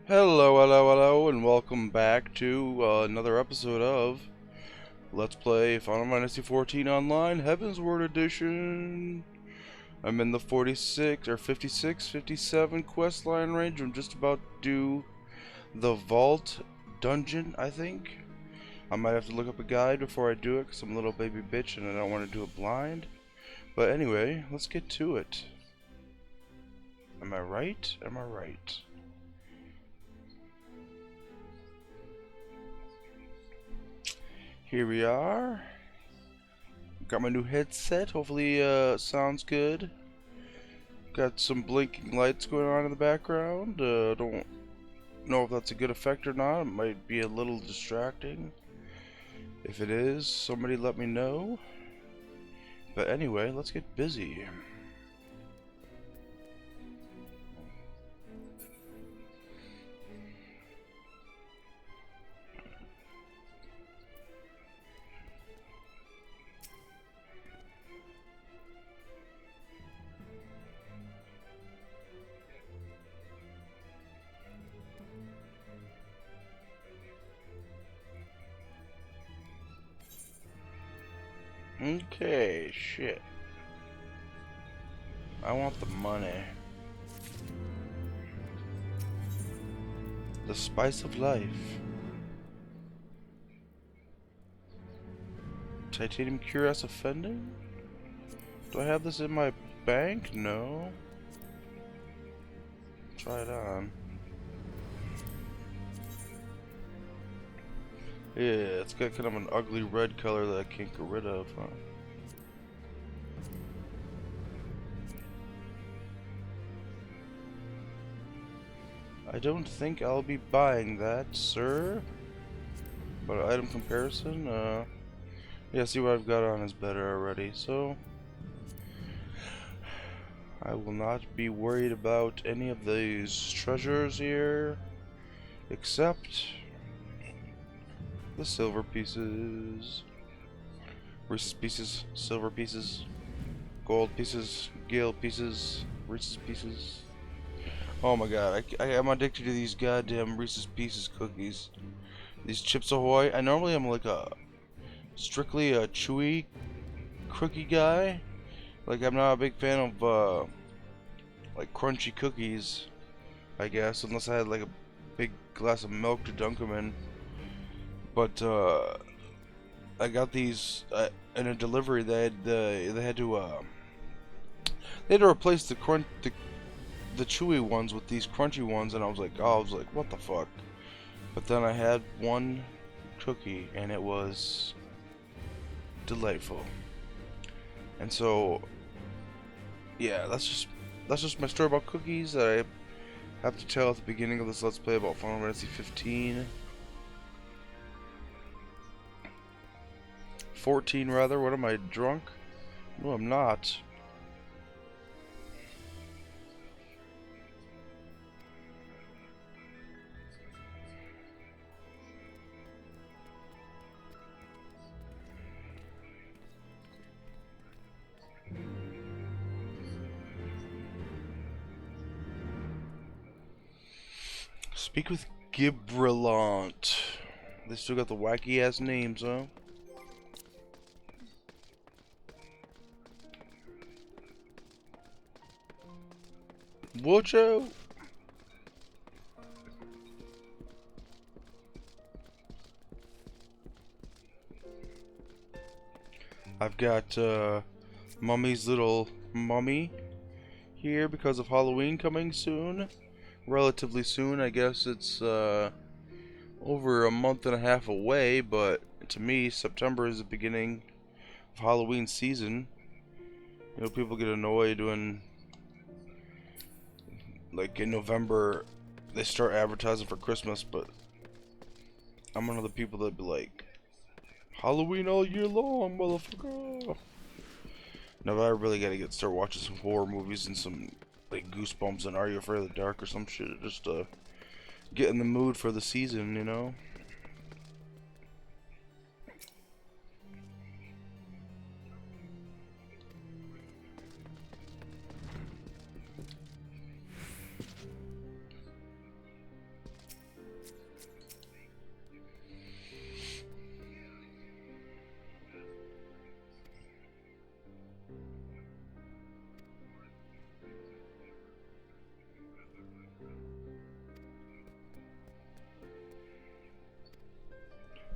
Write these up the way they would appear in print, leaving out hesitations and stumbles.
Hello, hello, hello, and welcome back to another episode of Let's Play Final Fantasy XIV Online Heaven's Word Edition. I'm in the 46 or 56, 57 quest line range. I'm just about to do the Vault dungeon, I think. I might have to look up a guide before I do it because I'm a little baby bitch and I don't want to do it blind. But anyway, let's get to it. Am I right? Am I right? Here we are. Got my new headset. Hopefully, sounds good. Got some blinking lights going on in the background. Don't know if that's a good effect or not. It might be a little distracting. If it is, somebody let me know. But anyway, let's get busy. Okay, shit. I want the money. The spice of life. Titanium cuirass offending? Do I have this in my bank? No. Try it on. Yeah, it's got kind of an ugly red color that I can't get rid of, huh? I don't think I'll be buying that, sir. But item comparison, yeah, see what I've got on is better already, so I will not be worried about any of these treasures here, except the silver pieces. Reese's pieces, silver pieces, gold pieces, Gale pieces, Reese's pieces. Oh my god, I'm addicted to these goddamn Reese's Pieces cookies. These Chips Ahoy. I normally am like strictly a chewy cookie guy. Like I'm not a big fan of like crunchy cookies, I guess, unless I had like a big glass of milk to dunk them in. But I got these in a delivery. They had to replace the chewy ones with these crunchy ones, and I was like, what the fuck? But then I had one cookie, and it was delightful. And so, yeah, that's just my story about cookies that I have to tell at the beginning of this Let's Play about Final Fantasy 15. 14 rather. What am I, drunk? No, I'm not. Speak with Gibrillant. They still got the wacky ass names, huh? Wocho? I've got Mummy's little mummy here because of Halloween coming soon. Relatively soon, I guess it's over a month and a half away, but to me, September is the beginning of Halloween season. You know, people get annoyed when, like, in November, they start advertising for Christmas, but I'm one of the people that be like, Halloween all year long, motherfucker. Now I really gotta start watching some horror movies and some, like, Goosebumps and Are You Afraid of the Dark or some shit, just to get in the mood for the season, you know?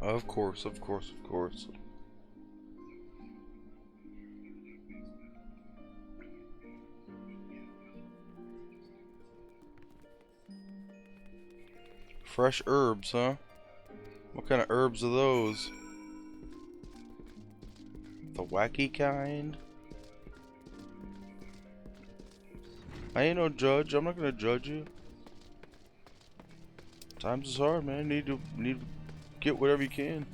Of course, of course, of course. Fresh herbs, huh? What kind of herbs are those? The wacky kind? I ain't no judge. I'm not gonna judge you. Times is hard, man. Need to get whatever you can.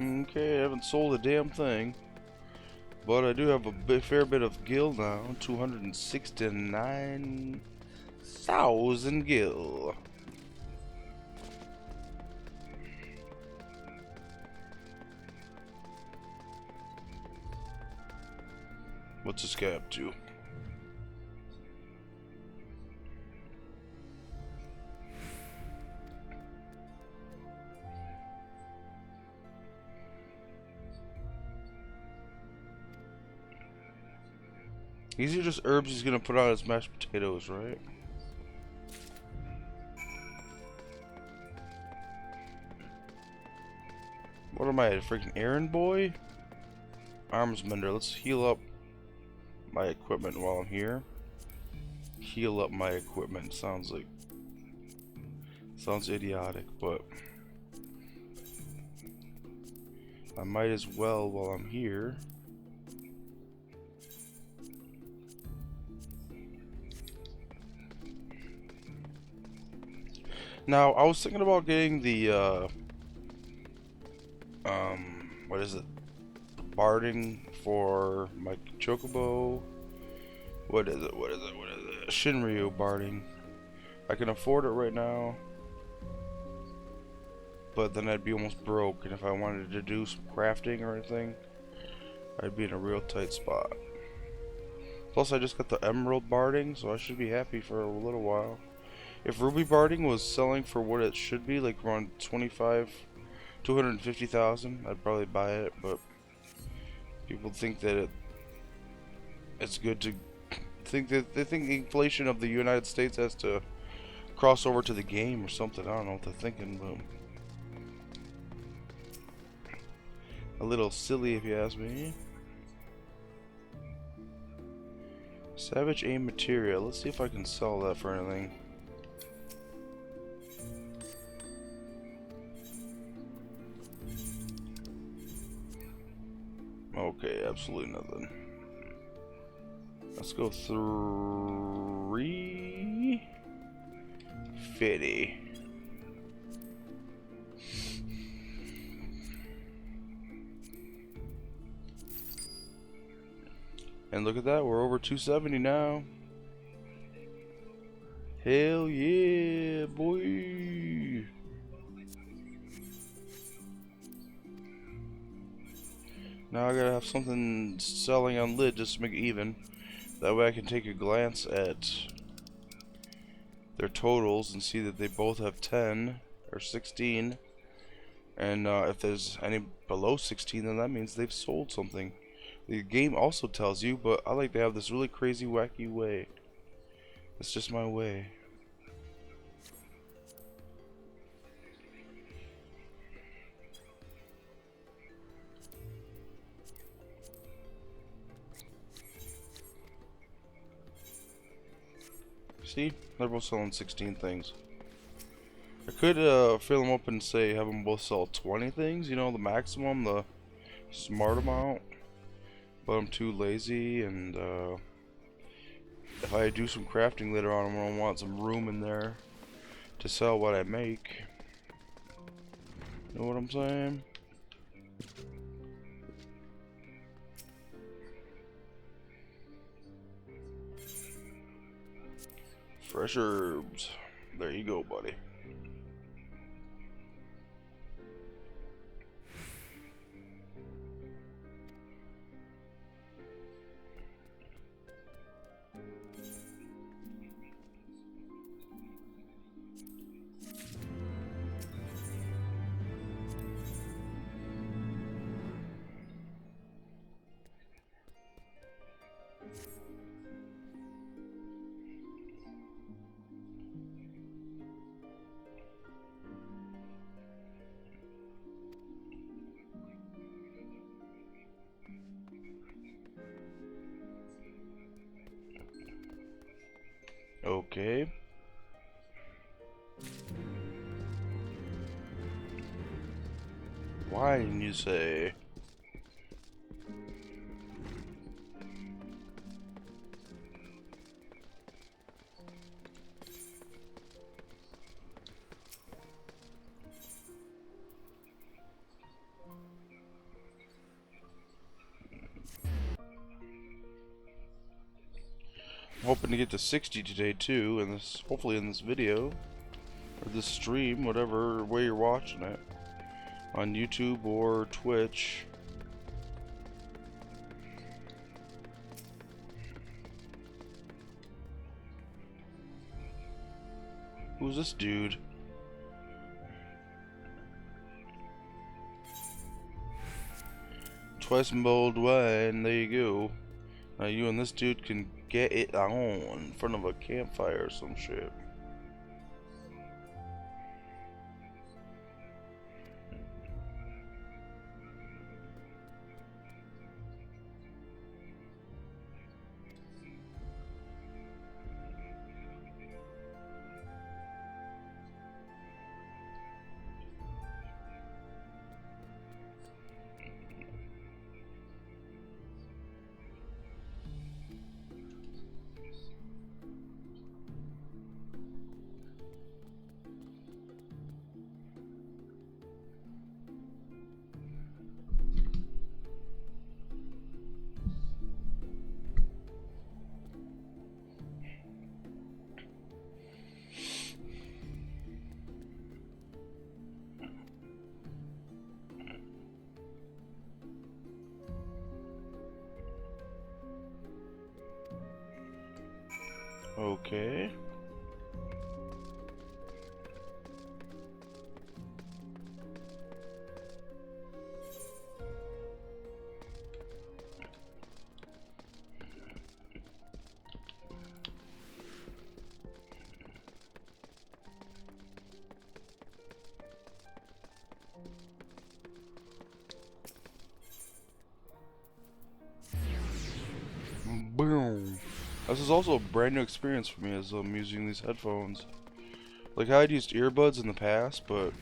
Okay, I haven't sold a damn thing. But I do have a fair bit of gil now. 269,000 gil. What's this guy up to? These are just herbs he's gonna put on his mashed potatoes, right? What am I, a freaking errand boy? Arms mender. Let's heal up my equipment while I'm here. Heal up my equipment. Sounds idiotic, but I might as well while I'm here. Now, I was thinking about getting the what is it? Barding for my chocobo. What is it? Shinryu barding. I can afford it right now, but then I'd be almost broke, and if I wanted to do some crafting or anything, I'd be in a real tight spot. Plus, I just got the emerald barding, so I should be happy for a little while. If ruby barding was selling for what it should be, like around 250,000, I'd probably buy it, but people think that it's good to think that they think the inflation of the United States has to cross over to the game or something. I don't know what they're thinking, but a little silly if you ask me. Savage aim material. Let's see if I can sell that for anything. Okay, absolutely nothing. Let's go 350. And look at that, we're over 270 now. Hell yeah, boy. Now I gotta have something selling on lid just to make it even. That way I can take a glance at their totals and see that they both have 10 or 16. And if there's any below 16, then that means they've sold something. The game also tells you, but I like to have this really crazy, wacky way. It's just my way. See? They're both selling 16 things. I could fill them up and say have them both sell 20 things, you know, the maximum, the smart amount. But I'm too lazy, and if I do some crafting later on, I'm gonna want some room in there to sell what I make. You know what I'm saying? Fresh herbs. There you go, buddy. Okay. Wine, you say? I'm hoping to get to 60 today too, and this hopefully in this video or this stream, whatever way you're watching it, on YouTube or Twitch. Who's this dude? Twice mulled wine, there you go. Now you and this dude can get it on in front of a campfire or some shit. Okay. Boom. This is also a brand new experience for me as I'm using these headphones. Like I'd used earbuds in the past, but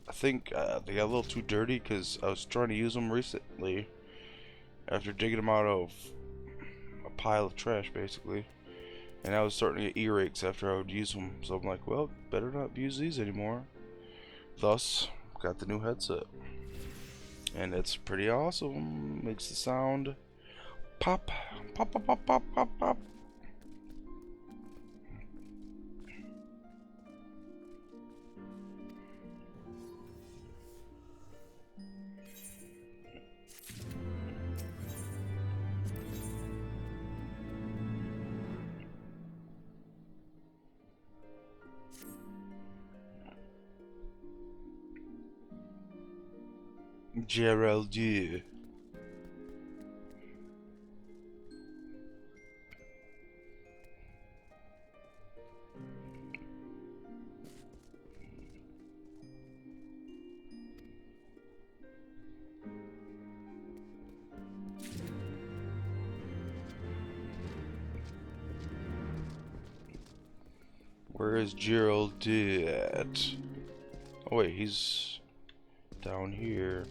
I think they got a little too dirty because I was trying to use them recently after digging them out of a pile of trash, basically. And I was starting to get earaches after I would use them. So I'm like, well, better not use these anymore. Thus, got the new headset. And it's pretty awesome. Makes the sound pop, pop, pop, pop, pop, pop, pop. Geraldine. Where is Geraldine at? Oh wait, he's down here.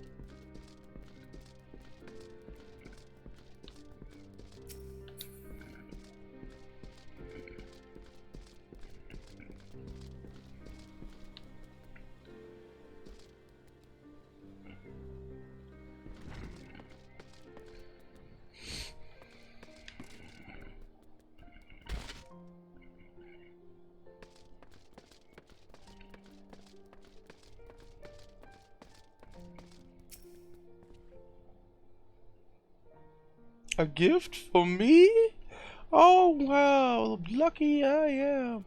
A gift for me? Oh wow, lucky I am.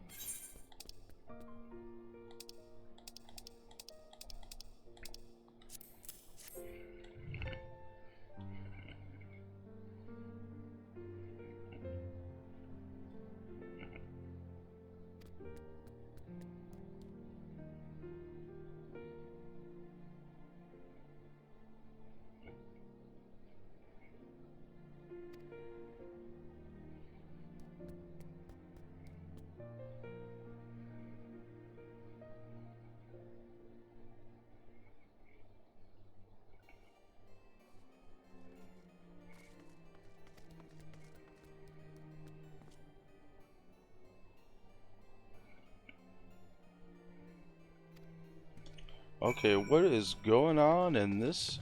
Okay, what is going on in this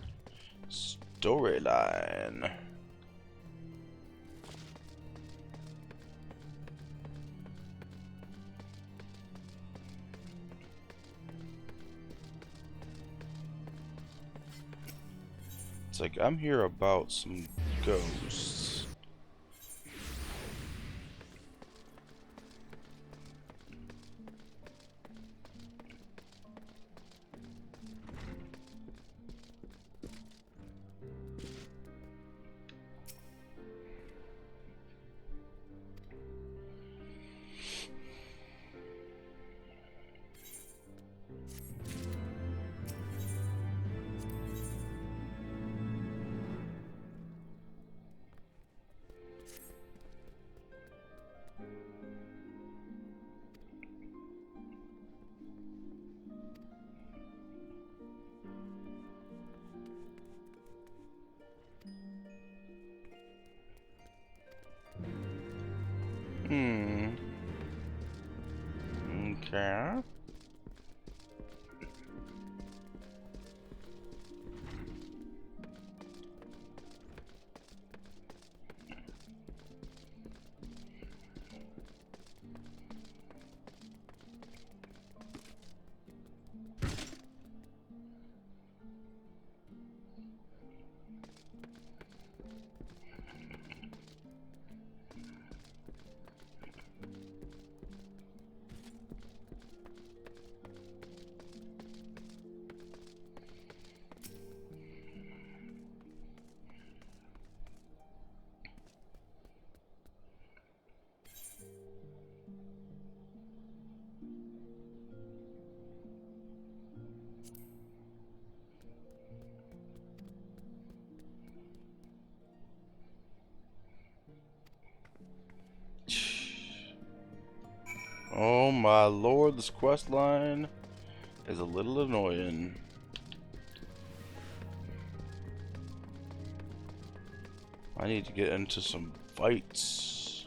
storyline? It's like I'm here about some ghosts. Hmm. Okay. Oh my lord, this quest line is a little annoying. I need to get into some fights.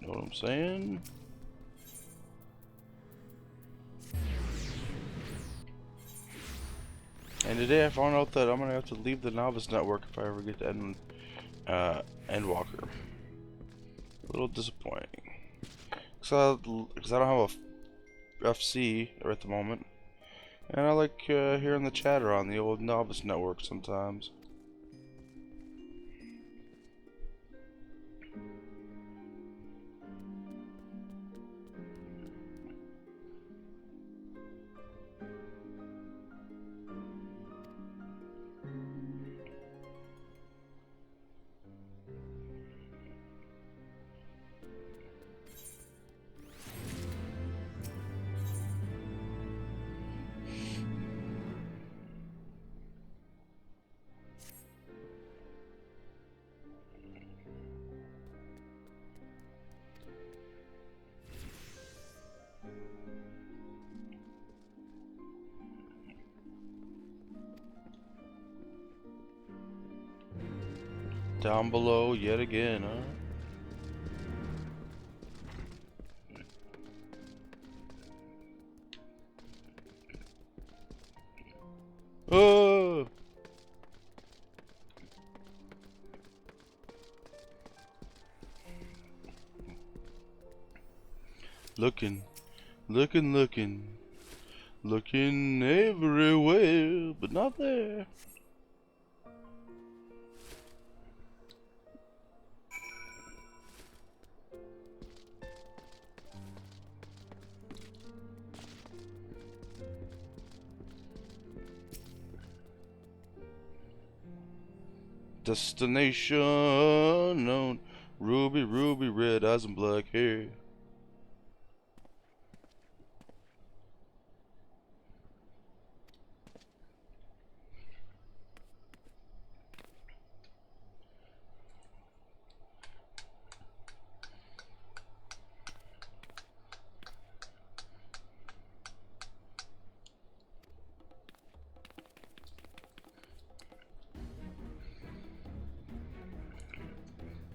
You know what I'm saying? And today I found out that I'm gonna have to leave the novice network if I ever get to Endwalker. A little disappointing. Cause I don't have a FC at the moment. And I like hearing the chatter on the old novice network sometimes. Down below yet again, huh? Oh! Looking, looking everywhere, but not there. Destination unknown. Ruby, ruby, red eyes and black hair.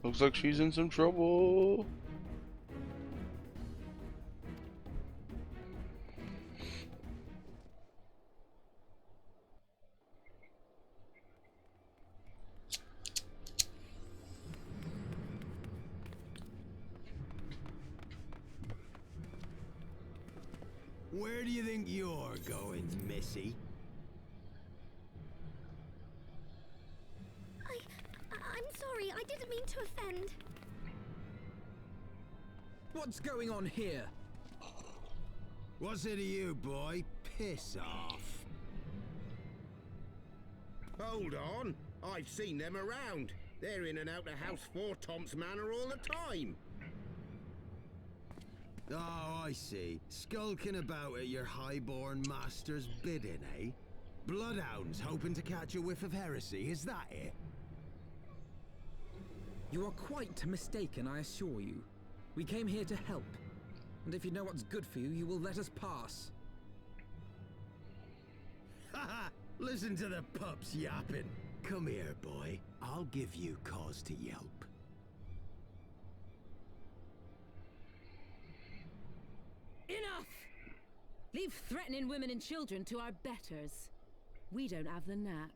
Looks like she's in some trouble. Where do you think you're going, missy? I'm sorry, I didn't mean to offend. What's going on here? What's it to you, boy? Piss off. Hold on. I've seen them around. They're in and out the house 4 Tom's Manor all the time. Oh, I see. Skulking about at your highborn master's bidding, eh? Bloodhounds hoping to catch a whiff of heresy, is that it? You are quite mistaken, I assure you. We came here to help. And if you know what's good for you, you will let us pass. Haha! Listen to the pups yapping. Come here, boy. I'll give you cause to yelp. Enough! Leave threatening women and children to our betters. We don't have the knack.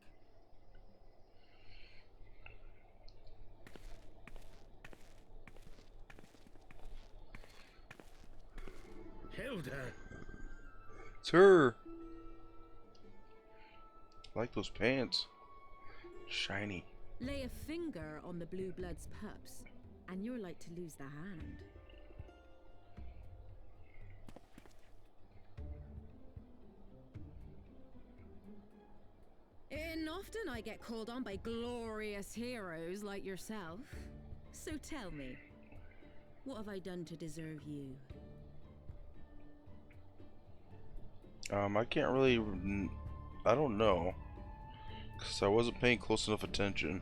Hilda! It's her. I like those pants. Shiny. Lay a finger on the blue blood's pups, and you're like to lose the hand. And often I get called on by glorious heroes like yourself. So tell me, what have I done to deserve you? I can't really. I don't know. Because I wasn't paying close enough attention.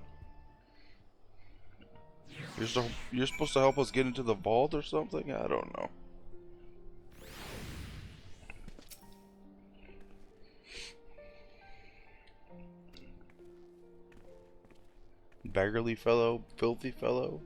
You're supposed to help us get into the vault or something? I don't know. Beggarly fellow, filthy fellow.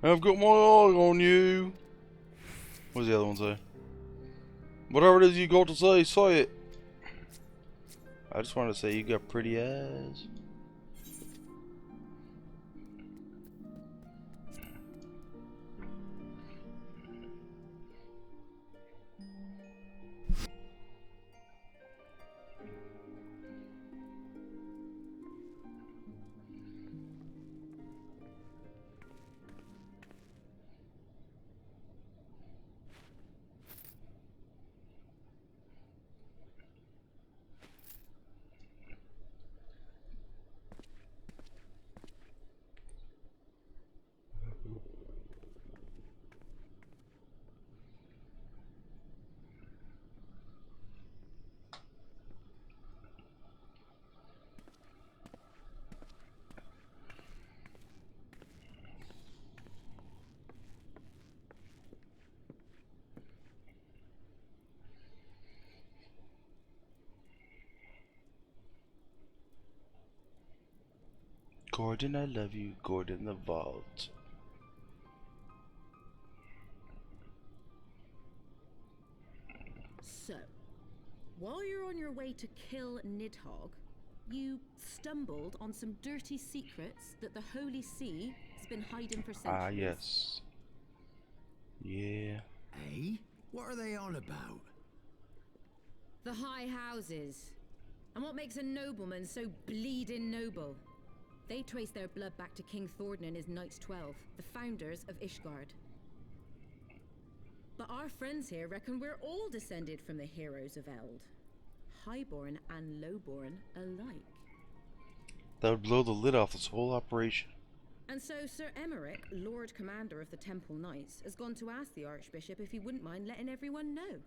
I've got my eye on you. What does the other one say? Whatever it is you got to say it. I just wanted to say you got pretty eyes. Gordon, I love you. Gordon the Vault. So, while you're on your way to kill Nidhogg, you stumbled on some dirty secrets that the Holy See has been hiding for centuries. Ah, yes. Yeah. Eh? What are they on about? The High Houses. And what makes a nobleman so bleeding noble? They trace their blood back to King Thordan and his Knights 12, the founders of Ishgard. But our friends here reckon we're all descended from the heroes of Eld. Highborn and lowborn alike. That would blow the lid off this whole operation. And so Sir Emmerich, Lord Commander of the Temple Knights, has gone to ask the Archbishop if he wouldn't mind letting everyone know.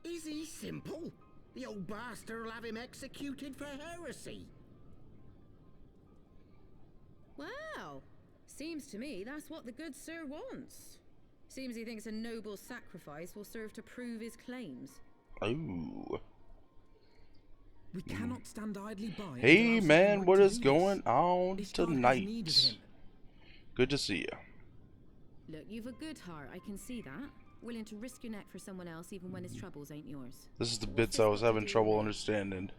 Is he simple? The old bastard will have him executed for heresy. Seems to me that's what the good sir wants. Seems he thinks a noble sacrifice will serve to prove his claims. Ooh. We cannot stand idly by. and Hey allow man, someone what to is do going this. on Ishtar has need of tonight? him. Good to see you. Look, you've a good heart, I can see that. Willing to risk your neck for someone else even when his troubles ain't yours. This is the What's bits this I was got to having do with trouble me? understanding.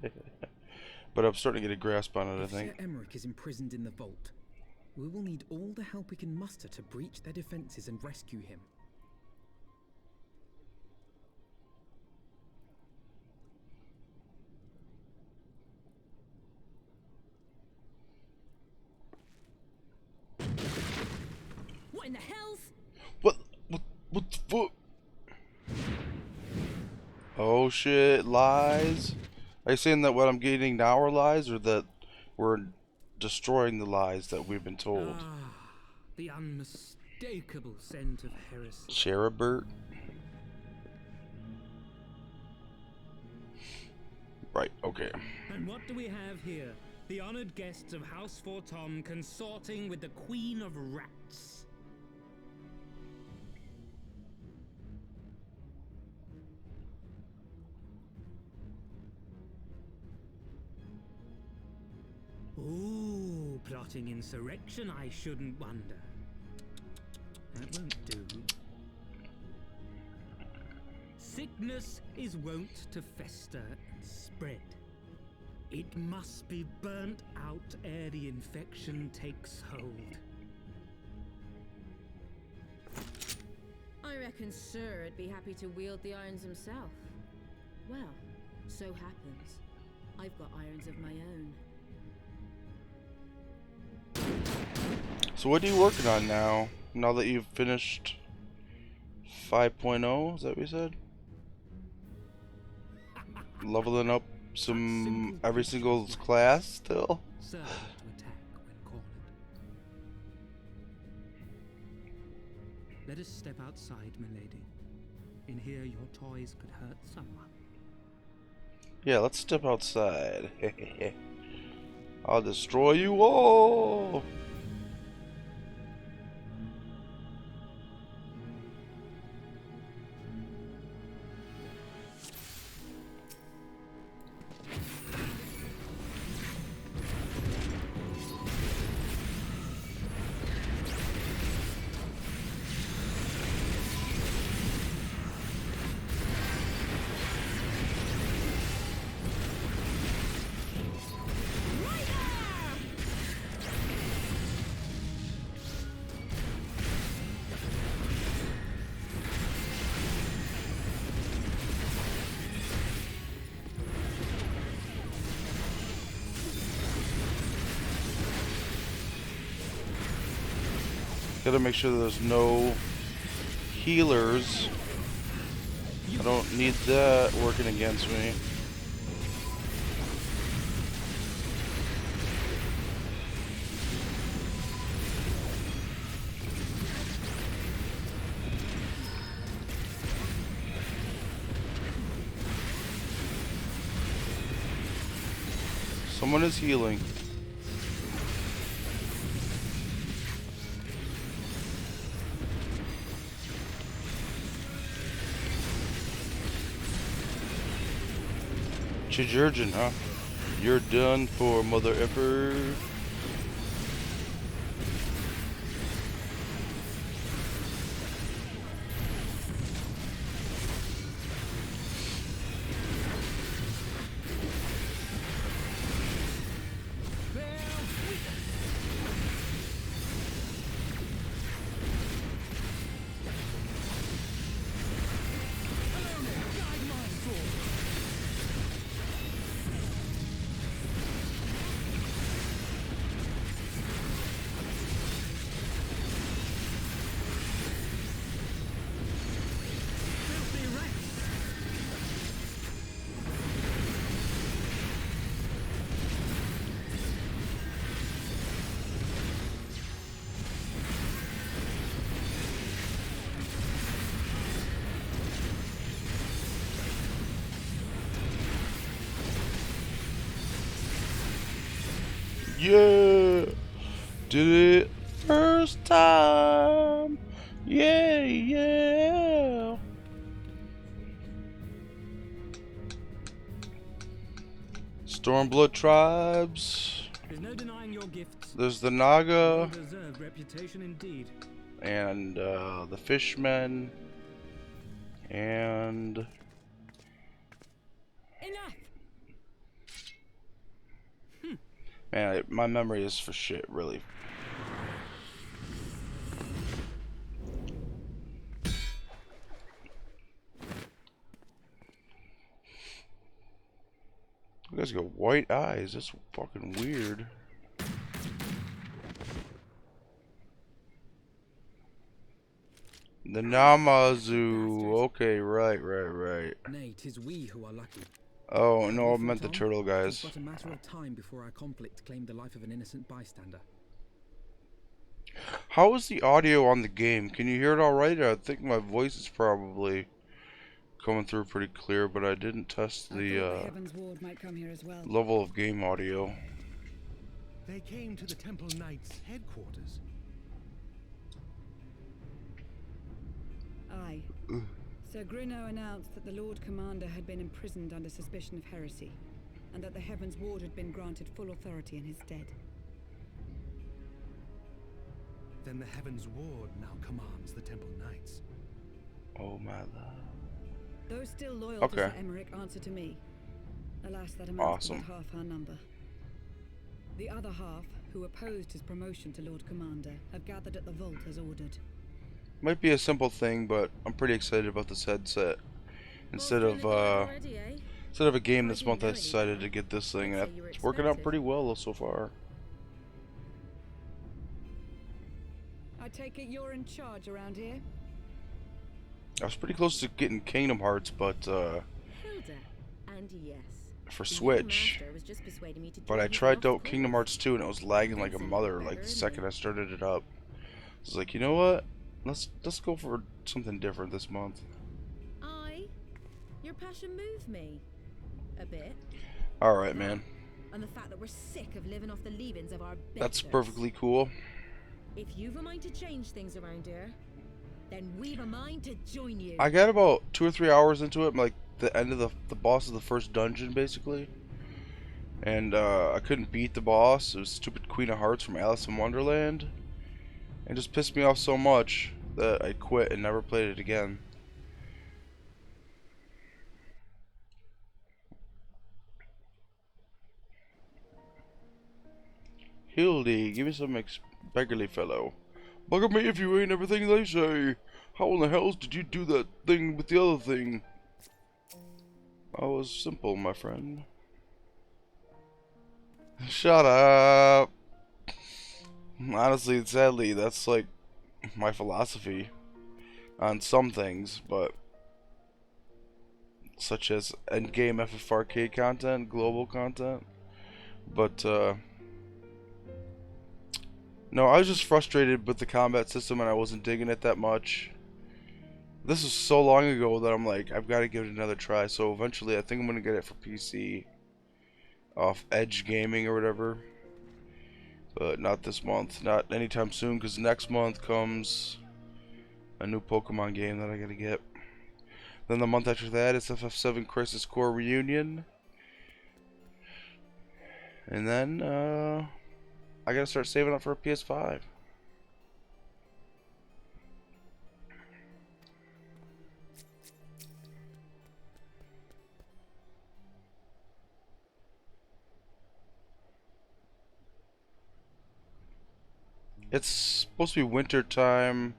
But I'm starting to get a grasp on it, I If Sir think. Emmerich is imprisoned in the vault, we will need all the help we can muster to breach their defenses and rescue him. What in the hell's? What the fuck? Oh shit, lies? Are you saying that what I'm getting now are lies, or that we're destroying the lies that we've been told? The unmistakable scent of heresy. Cherubert? Right, okay. And what do we have here? The honored guests of House Fortom consorting with the Queen of Rats. Ooh, plotting insurrection, I shouldn't wonder. That won't do. Sickness is wont to fester and spread. It must be burnt out ere the infection takes hold. I reckon Sir would be happy to wield the irons himself. Well, so happens I've got irons of my own. So what are you working on now? Now that you've finished 5.0, is that what you said? Leveling up some every single class still? Serve to attack when cornered. Let us step outside, milady. In here your toys could hurt someone. Yeah, let's step outside. I'll destroy you all. Gotta make sure there's no healers. I don't need that working against me. Someone is healing. Chijurgen, huh? You're done for, Mother Effer. Yeah! Did it! First time. Yeah, yeah. Stormblood tribes. There's no denying your gifts. There's the Naga Well-deserved reputation indeed. and the Fishmen and Enough! man, my memory is for shit, really. You guys got white eyes. That's fucking weird. The Namazu. Okay, right. Nay, 'tis we who are lucky. Oh, Have no, we I meant the fought on? turtle It's guys. but a matter of time before our conflict claimed the life of an innocent bystander. How is the audio on the game? Can you hear it alright? I think my voice is probably coming through pretty clear, but I didn't test I thought the the Heavens Ward might come here as well. level of game audio. They came to the Temple Knights' headquarters. Aye. Sir Gruno announced that the Lord Commander had been imprisoned under suspicion of heresy, and that the Heavens Ward had been granted full authority in his stead. Then the Heavens Ward now commands the Temple Knights. Oh my love. Those still loyal to Sir Emmerich answer to me. Alas, that amounts to about half our number. The other half, who opposed his promotion to Lord Commander, have gathered at the vault as ordered. Might be a simple thing, but I'm pretty excited about this headset. Instead of a game this month, I decided to get this thing, and it's working out pretty well so far. I take it you're in charge around here? I was pretty close to getting Kingdom Hearts, but Hilda, and yes. for the young Switch. master was just persuading me to But join I his tried out loft Kingdom cause. Hearts 2, and it was lagging like a mother. Like the second I started it up, I was like, you know what? Let's go for something different this month. Your passion moved me a bit. All right, man. And the fact that we're sick of living off the leavings of our That's betters. perfectly cool. If you've a mind to change things around here, then we've a mind to join you. I got about 2 or 3 hours into it, like the end of the boss of the first dungeon, basically. And I couldn't beat the boss. It was stupid Queen of Hearts from Alice in Wonderland. And just pissed me off so much that I quit and never played it again. Hildy, give me some beggarly fellow. Bugger me if you ain't everything they say. How in the hells did you do that thing with the other thing? I was simple, my friend. Shut up. Honestly, sadly, that's like my philosophy on some things, but such as endgame FFRK content, global content. But no, I was just frustrated with the combat system and I wasn't digging it that much. This was so long ago that I'm like, I've got to give it another try. So eventually I think I'm going to get it for PC off Edge Gaming or whatever. But not this month, not anytime soon, because next month comes a new Pokemon game that I got to get. Then the month after that is FF7 Crisis Core Reunion. And then I gotta start saving up for a PS5. It's supposed to be winter time,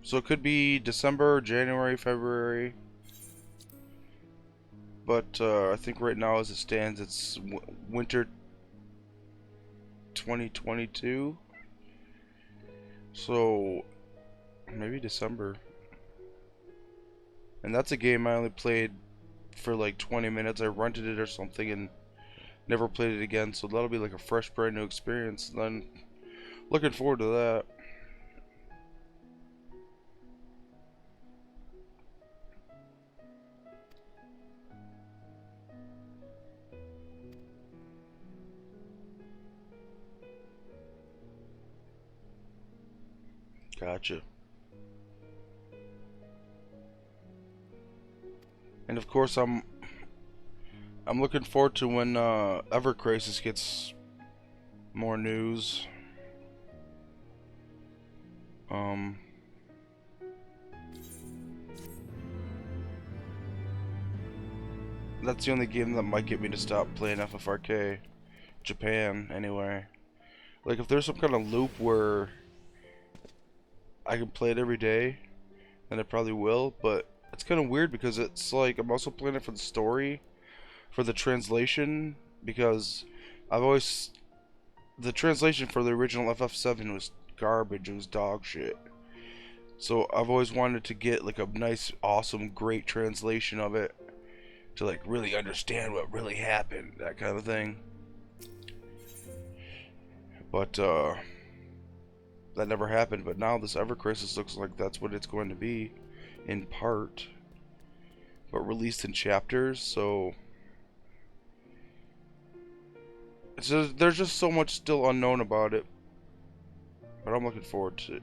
so it could be December, January, February. But I think right now, as it stands, it's winter 2022. So maybe December. And that's a game I only played for like 20 minutes. I rented it or something and never played it again. So that'll be like a fresh, brand new experience. Then looking forward to that. Gotcha. And of course, I'm looking forward to when Ever Crisis gets more news. That's the only game that might get me to stop playing FFRK. Japan, anyway. Like, if there's some kind of loop where I can play it every day, then I probably will, but it's kind of weird because it's like I'm also playing it for the story, for the translation, because the translation for the original FF7 was garbage, it was dog shit. So I've always wanted to get like a nice, awesome, great translation of it to like really understand what really happened, that kind of thing. But that never happened. But now this Ever Crisis looks like that's what it's going to be, in part, but released in chapters. So there's just so much still unknown about it, but I'm looking forward to it.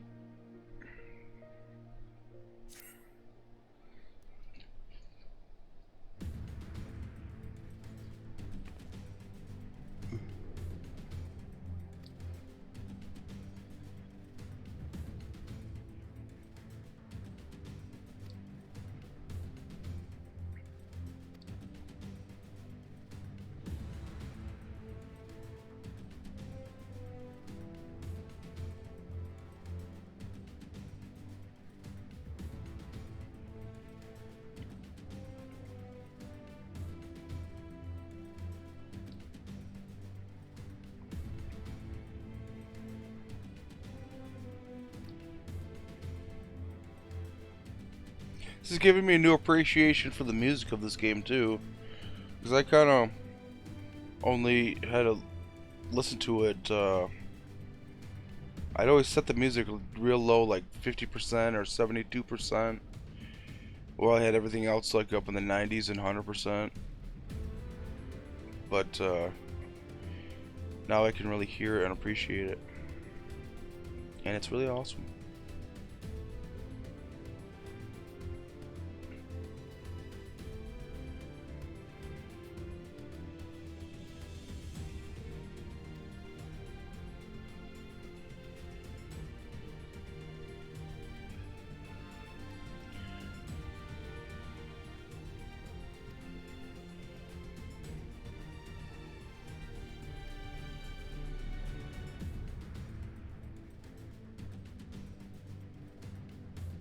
This is giving me a new appreciation for the music of this game too, because I kind of only had to listen to it. I'd always set the music real low, like 50% or 72%, while I had everything else like up in the 90s and 100%. But now I can really hear it and appreciate it, and it's really awesome.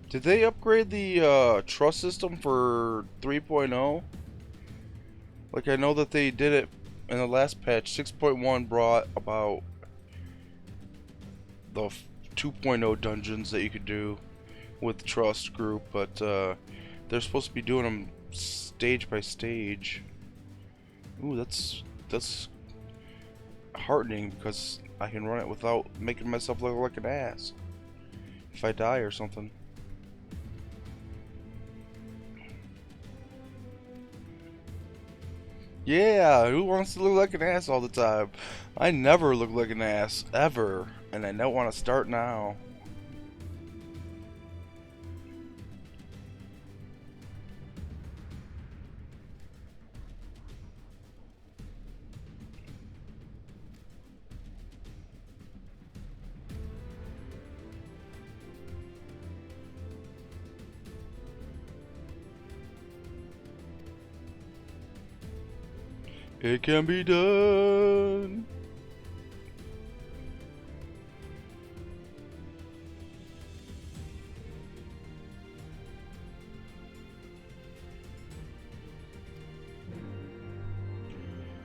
Did they upgrade the trust system for 3.0? Like, I know that they did it in the last patch. 6.1 brought about the 2.0 dungeons that you could do with the trust group, but they're supposed to be doing them stage by stage. Ooh, that's heartening, because I can run it without making myself look like an ass if I die or something. Yeah, who wants to look like an ass all the time? I never look like an ass, ever, and I don't want to start now. It can be done.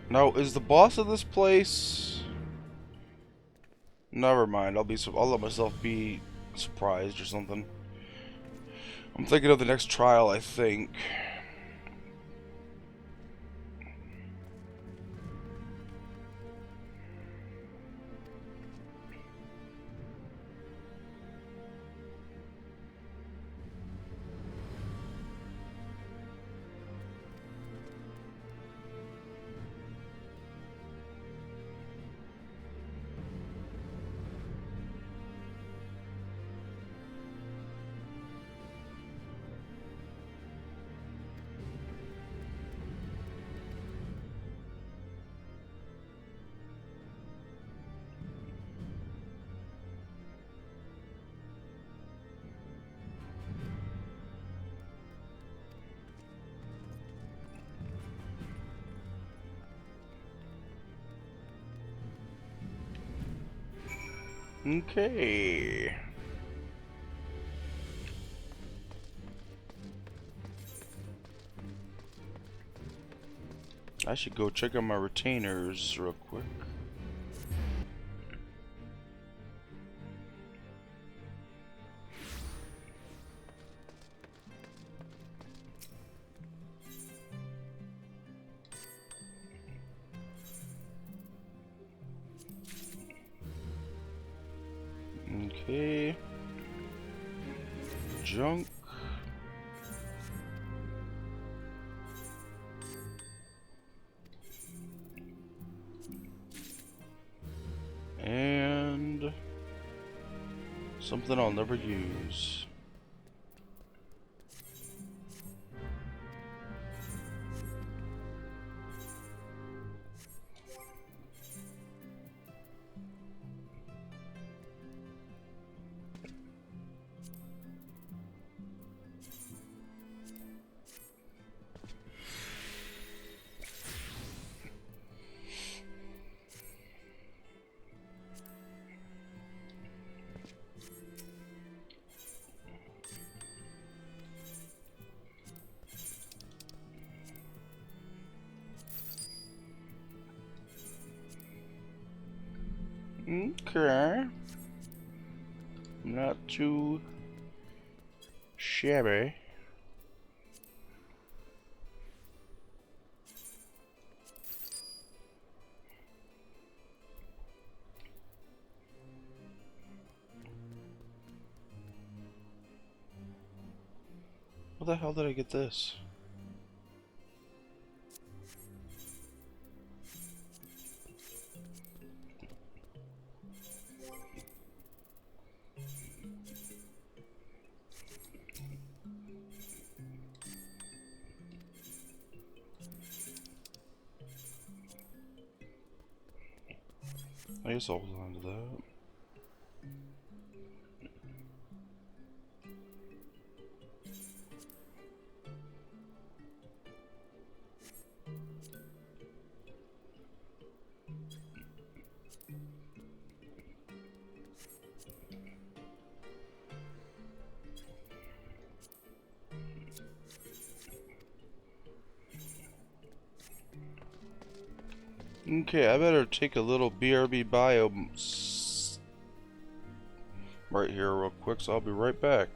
Now, is the boss of this place? Never mind. I'll let myself be surprised or something. I'm thinking of the next trial, I think. Okay. I should go check out my retainers real quick. Okay. Junk. And something I'll never use. Okay. Not too shabby. Where the hell did I get this? I guess I'll hold on to that. Okay, I better take a little BRB bio right here real quick, so I'll be right back.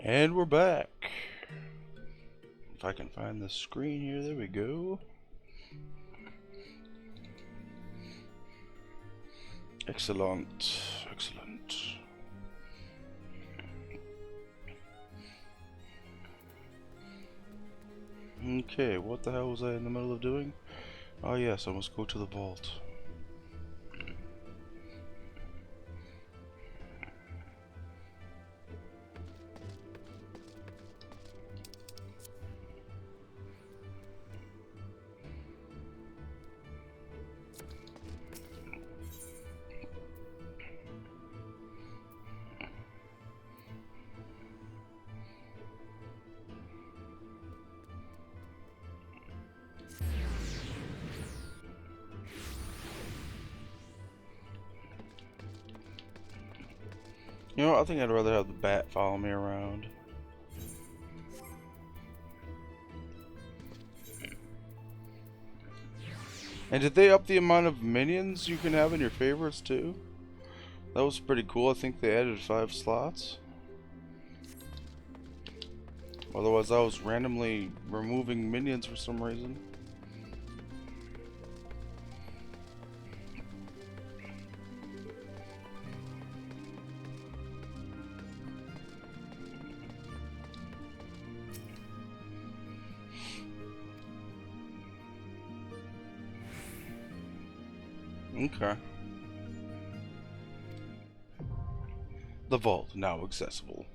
And we're back. If I can find the screen here, there we go. Excellent, excellent. Okay, what the hell was I in the middle of doing? Oh yes, I must go to the vault. You know, I think I'd rather have the bat follow me around. And did they up the amount of minions you can have in your favorites too? That was pretty cool. I think they added 5 slots. Otherwise I was randomly removing minions for some reason. Okay. The vault now accessible.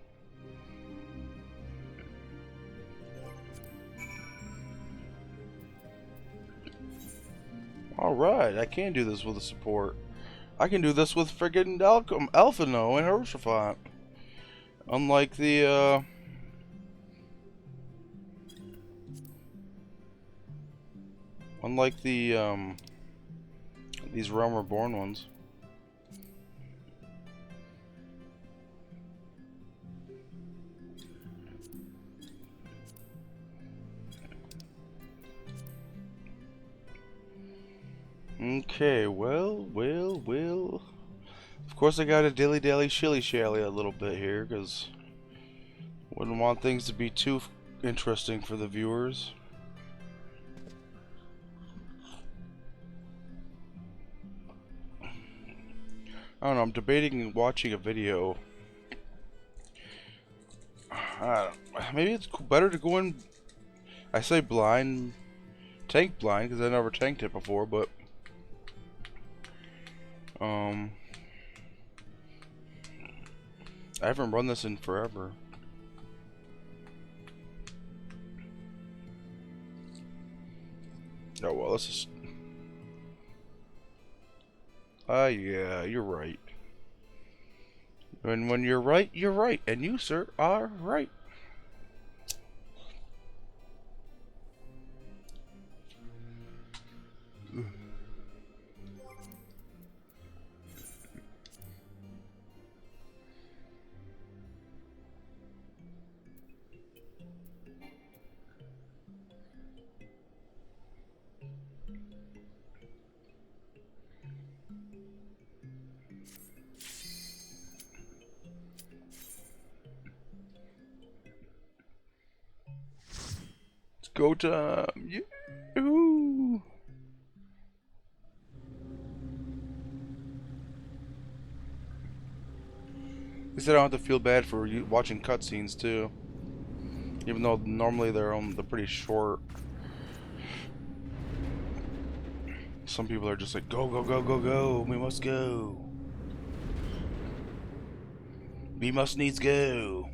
Alright, I can do this with a support. I can do this with friggin' Alphino and Ffxiv. Unlike the these Realm Reborn ones. Okay, well. Of course I gotta dilly-dally shilly-shally a little bit here, because wouldn't want things to be too interesting for the viewers. I don't know, I'm debating watching a video. Maybe it's better to go in, I say blind, tank blind, because I never tanked it before, but I haven't run this in forever. Oh well, let's just... yeah, you're right. And when you're right, you're right. And you, sir, are right. Go time! Yoo-hoo! At least I don't have to feel bad for you watching cutscenes too, even though normally they're pretty short. Some people are just like, go, go, go, go, go! We must go! We must needs go!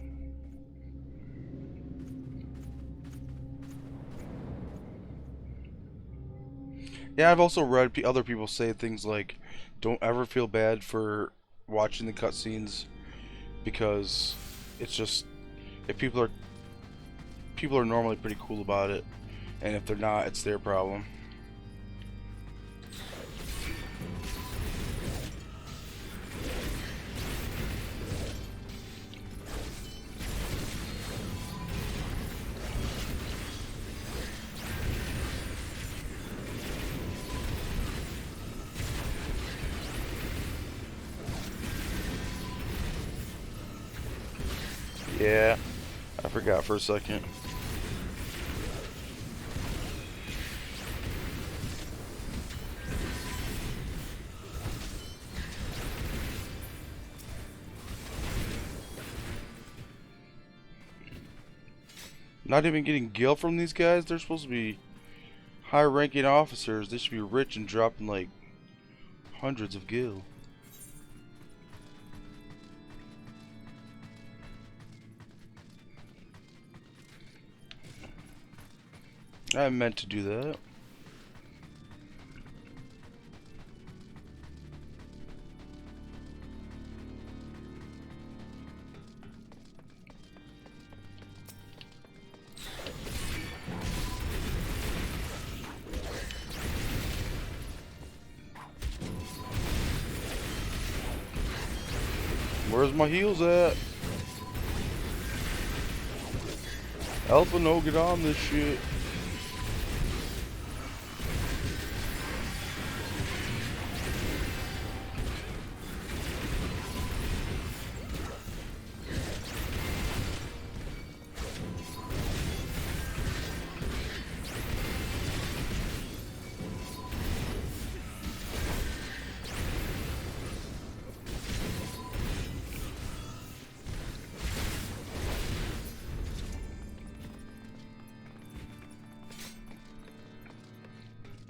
Yeah, I've also read other people say things like, don't ever feel bad for watching the cutscenes, because it's just, if people are normally pretty cool about it, and if they're not, it's their problem. Yeah. I forgot for a second. Not even getting gil from these guys? They're supposed to be high-ranking officers. They should be rich and dropping like hundreds of gil. I meant to do that. Where's my heals at? Alpha, no, get on this shit.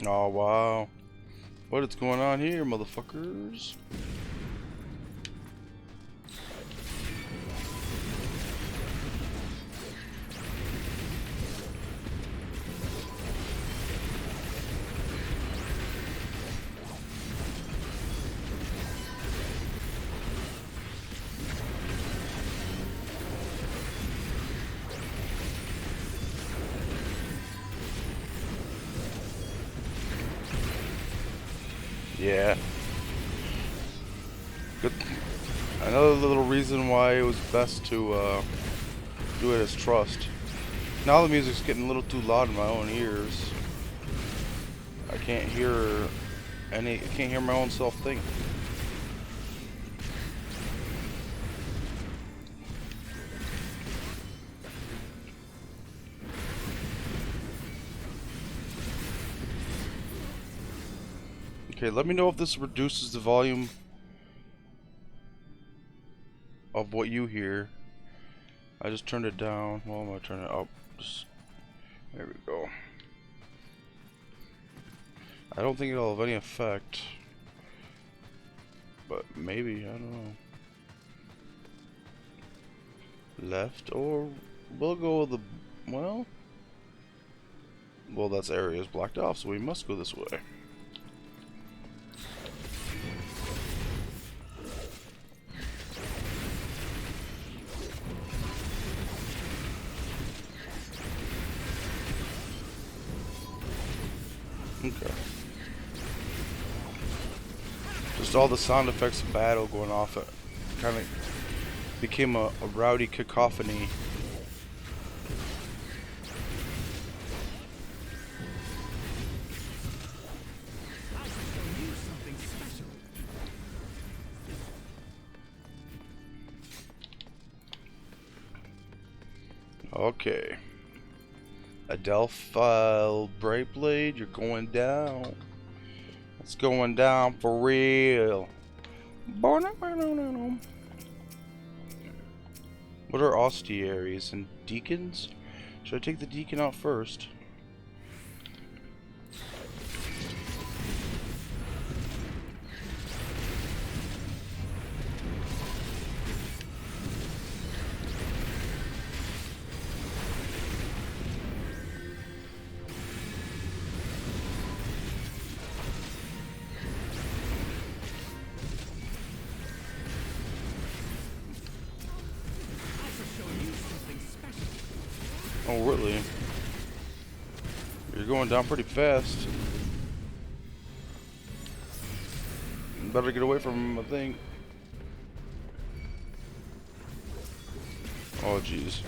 Oh wow. What is going on here, motherfuckers? Yeah. Good. Another little reason why it was best to do it as trust. Now the music's getting a little too loud in my own ears. I can't hear my own self think. Okay, let me know if this reduces the volume of what you hear. I just turned it down. Well, I'm gonna turn it up. There we go. I don't think it'll have any effect, but maybe, I don't know. Left, or we'll go with the, well, that's areas blocked off, so we must go this way. Okay. Just all the sound effects of battle going off. It kind of became a rowdy cacophony. Okay. Adelphile Brightblade, you're going down. It's going down for real. What are Ostiaries and Deacons? Should I take the Deacon out first? Oh, really? You're going down pretty fast. Better get away from him, I think. Oh, jeez.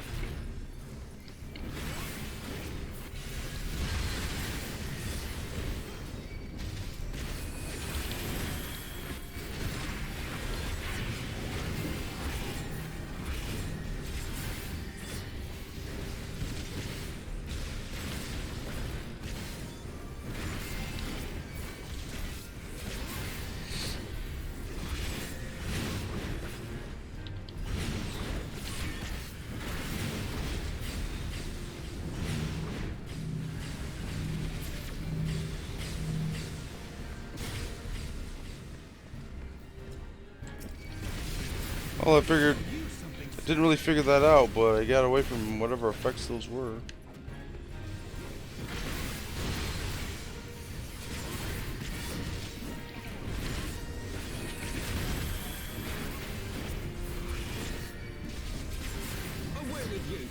Well, I didn't really figure that out, but I got away from whatever effects those were. Away with you!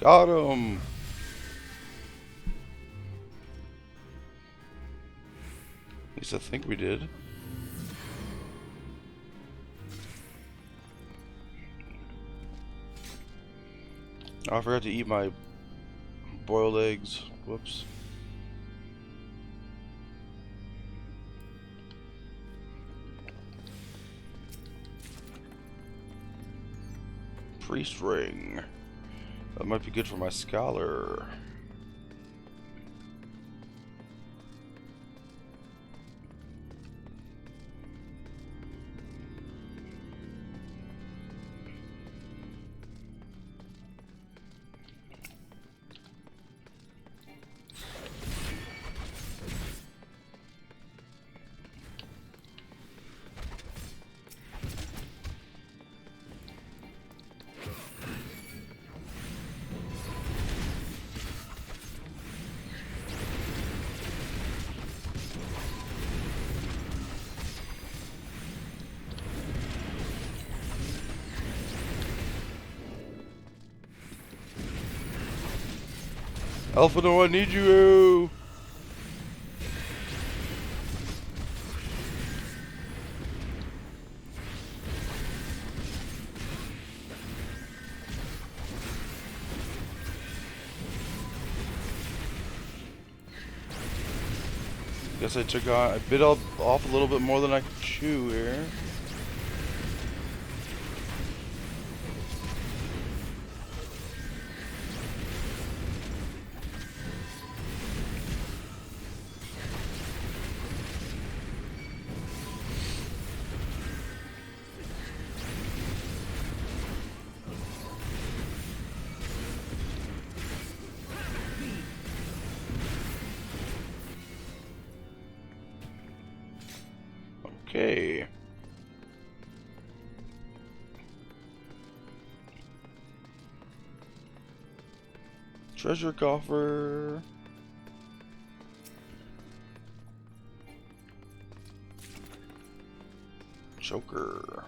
Got him! At least I think we did. Oh, I forgot to eat my boiled eggs. Whoops. Priest ring. That might be good for my scholar. Elfino, I need you! Guess I bit off a little bit more than I could chew here. Okay. Treasure coffer. Choker.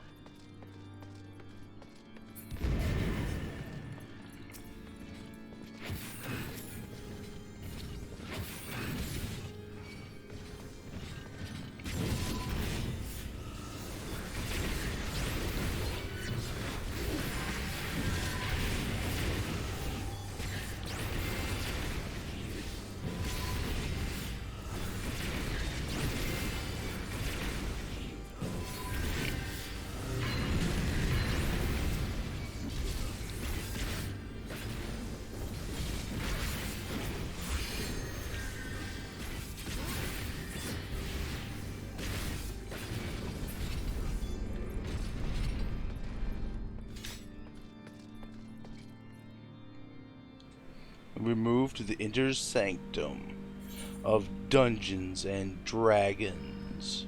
We move to the inner sanctum of Dungeons and Dragons.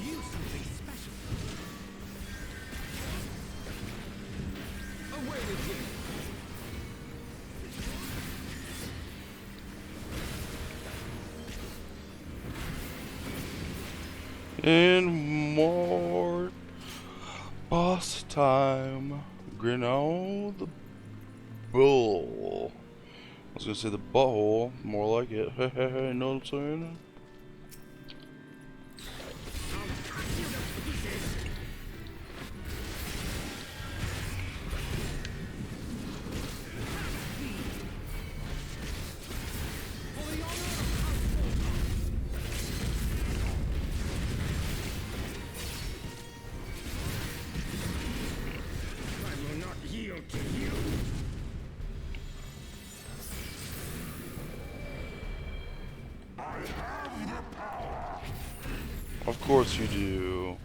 you something special. Away with you. And more boss time. Grino the bull. I was gonna say the butthole, more like it. You know what I'm saying? Of course you do.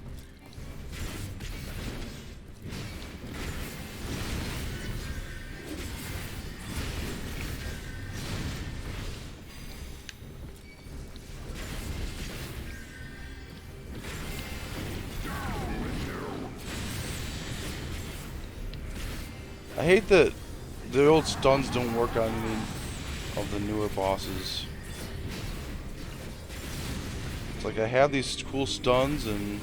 I hate that the old stuns don't work on any of the newer bosses. It's like I have these cool stuns and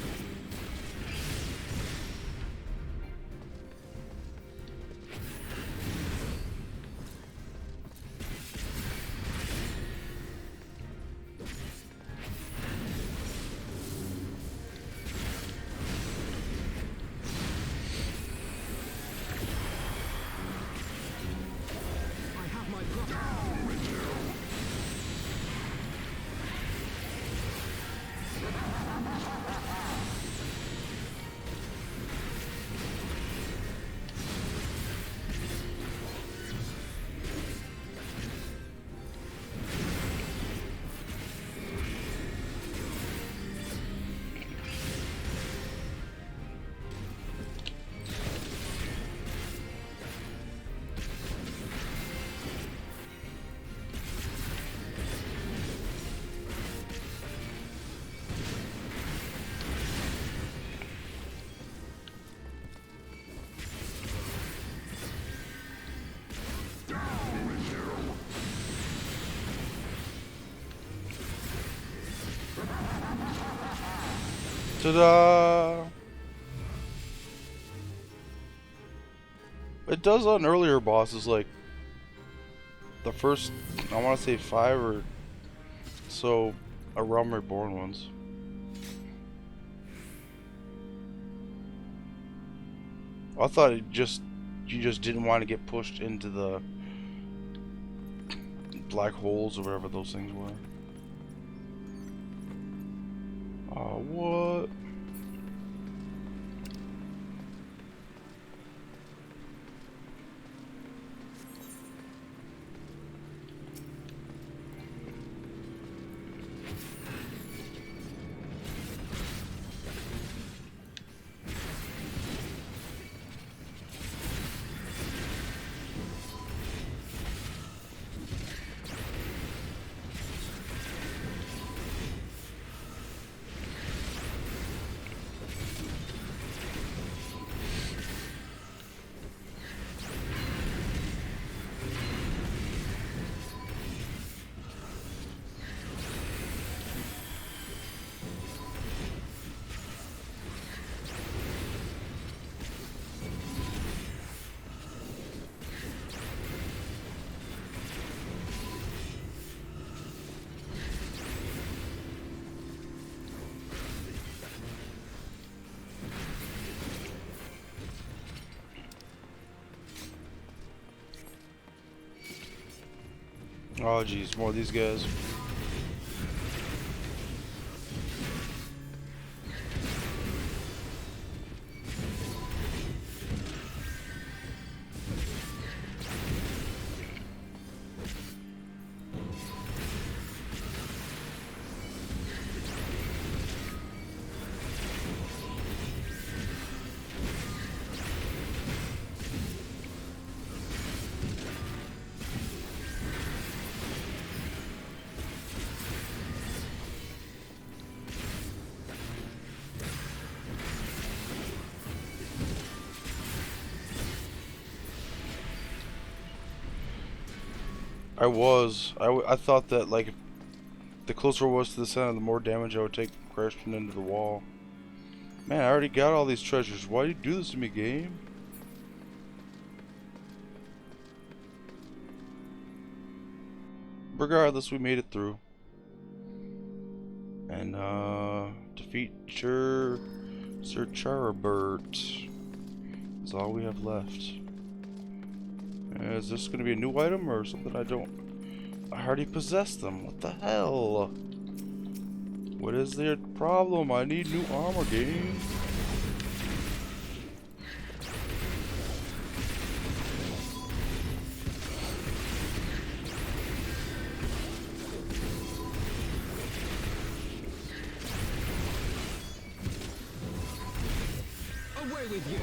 ta-da! It does on earlier bosses, like the first, I want to say 5 or so Realm Reborn ones. I thought you just didn't want to get pushed into the black holes or whatever those things were. What? Oh geez, more of these guys. I thought that, like, if the closer it was to the center, the more damage I would take crashing into the wall. Man, I already got all these treasures. Why do you do this to me, game? Regardless, we made it through. And, defeat Sir Charabert is all we have left. Is this going to be a new item or something I don't... I already possess them. What the hell? What is their problem? I need new armor, game. Away with you!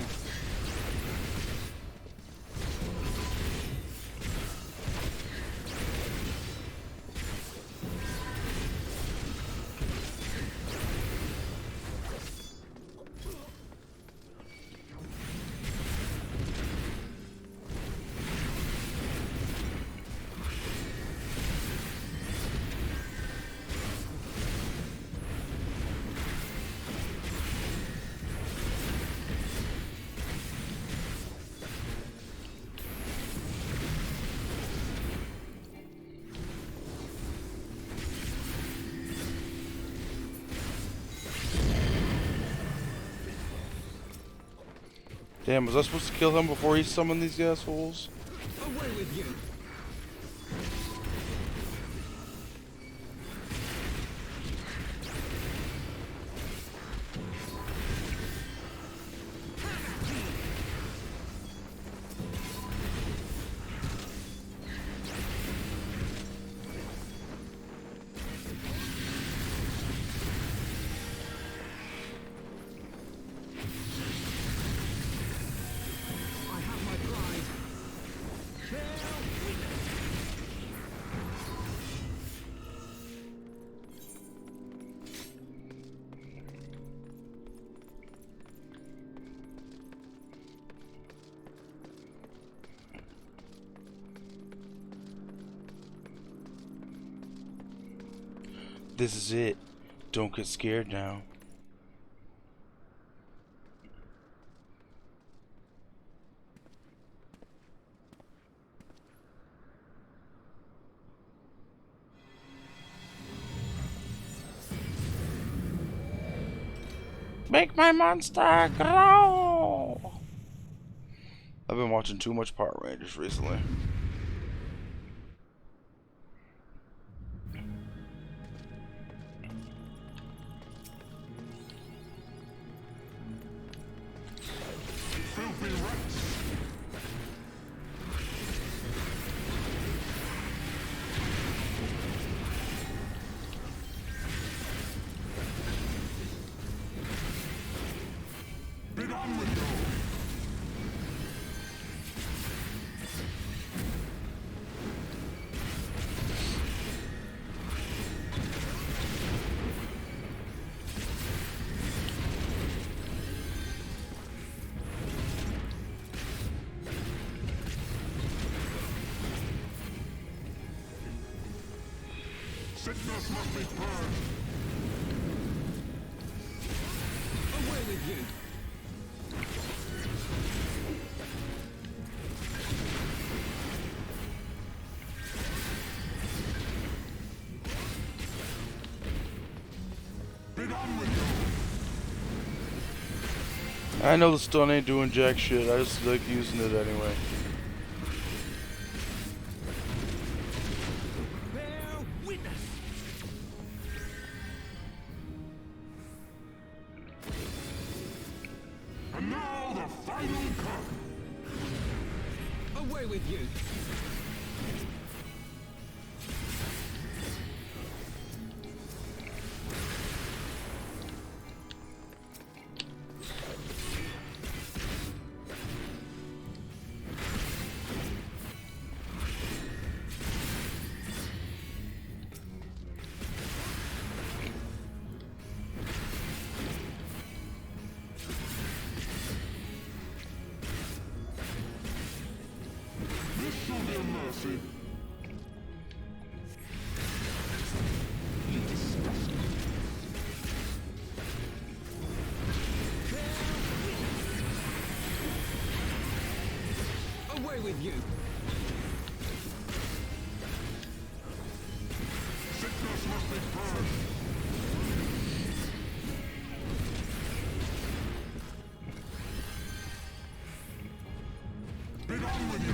Damn, was I supposed to kill him before he summoned these assholes? Away with you! This is it. Don't get scared now. Make my monster grow! I've been watching too much Power Rangers recently. Sickness must be purged. Away with you! Be done with you. I know the stun ain't doing jack shit. I just like using it anyway. And now the final cut. Away with you! This shall be with you. Sickness must be purged. Be done with you.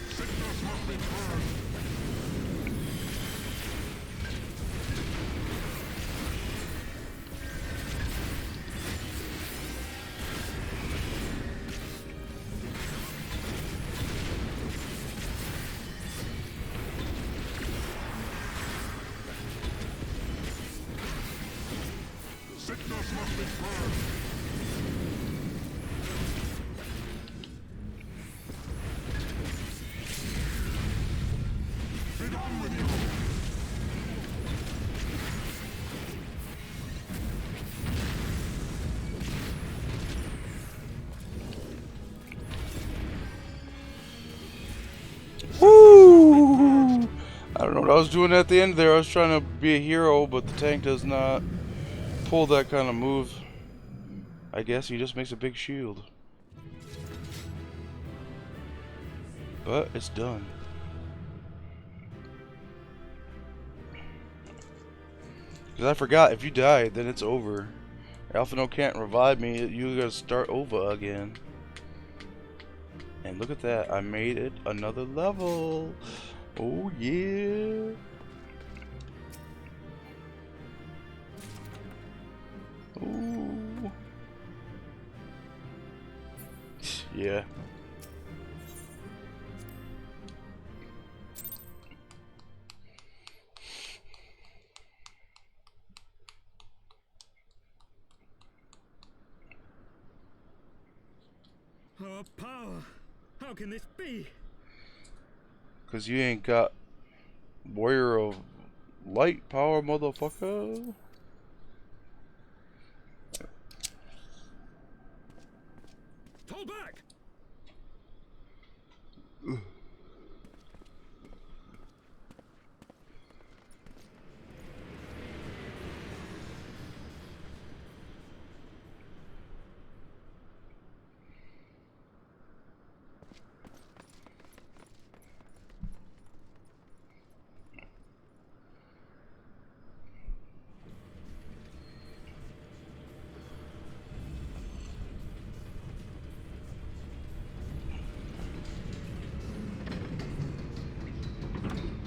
Sickness must be purged. Sickness must be purged. Be done with you. Woo! I don't know what I was doing at the end there. I was trying to be a hero, but the tank does not pull that kind of move. I guess he just makes a big shield. But it's done. Because I forgot, if you die, then it's over. Alphino can't revive me. You gotta start over again. And look at that. I made it another level. Oh yeah. Ooh. Yeah. Our power. How can this be? Cause you ain't got Warrior of Light power, motherfucker. Fall back!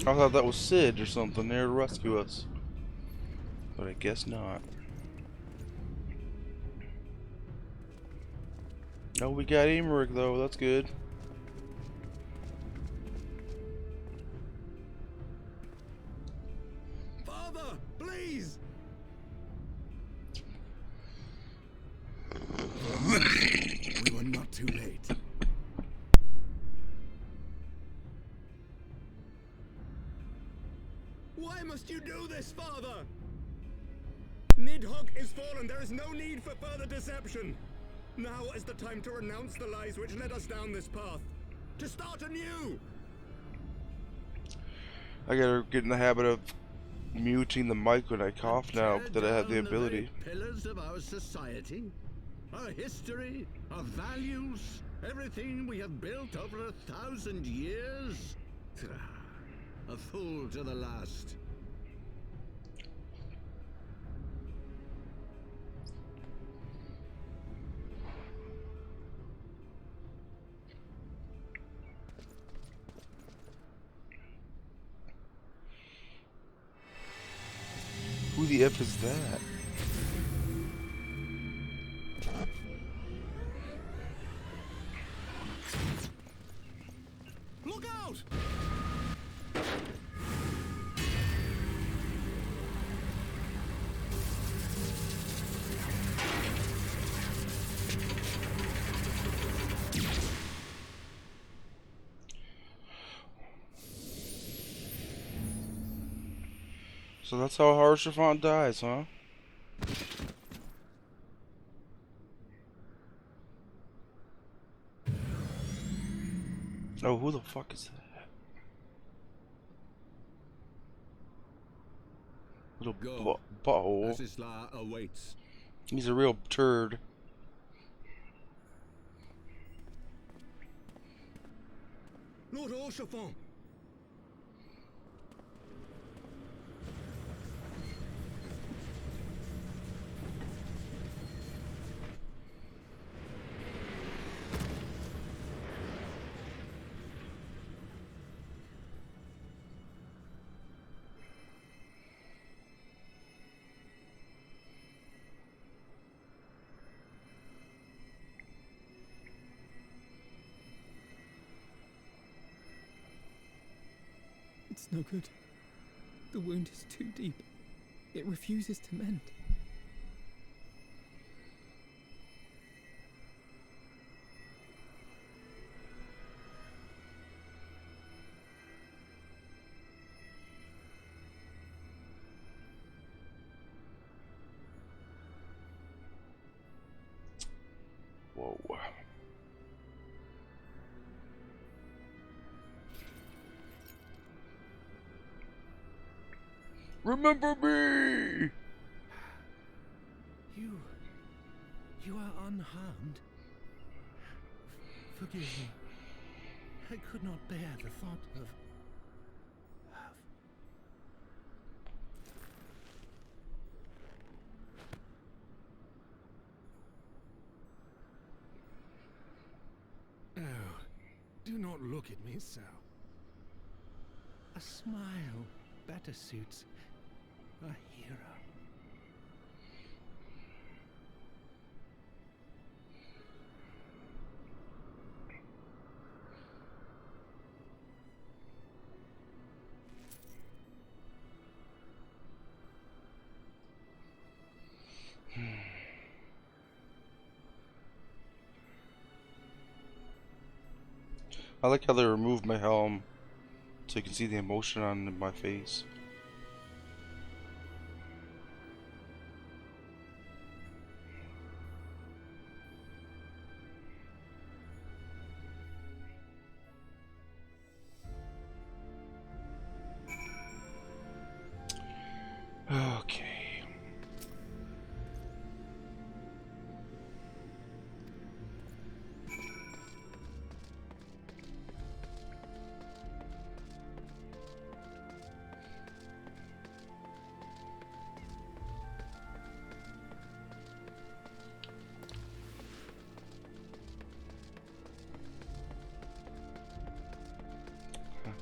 I thought that was Sid or something there to rescue us. But I guess not. Oh, we got Emmerich though, that's good. Father, please! We were not too late. Why must you do this, Father? Nidhogg is fallen. There is no need for further deception. Now is the time to renounce the lies which led us down this path. To start anew. I gotta get in the habit of muting the mic when I cough now that I have the Tear down ability. very pillars of our society, our history, our values, everything we have built over 1,000 years. A fool to the last. Who the F is that? Look out! So that's how Haurchefant dies, huh? Oh, who the fuck is that? Go. Butthole. Ffxiv awaits. He's a real turd. Lord Orchefort! It's no good. The wound is too deep. It refuses to mend. Whoa. Remember me! You are unharmed. Forgive me. I could not bear the thought of... Oh, do not look at me so. A smile better suits a hero. I like how they removed my helm so you can see the emotion on my face. Okay.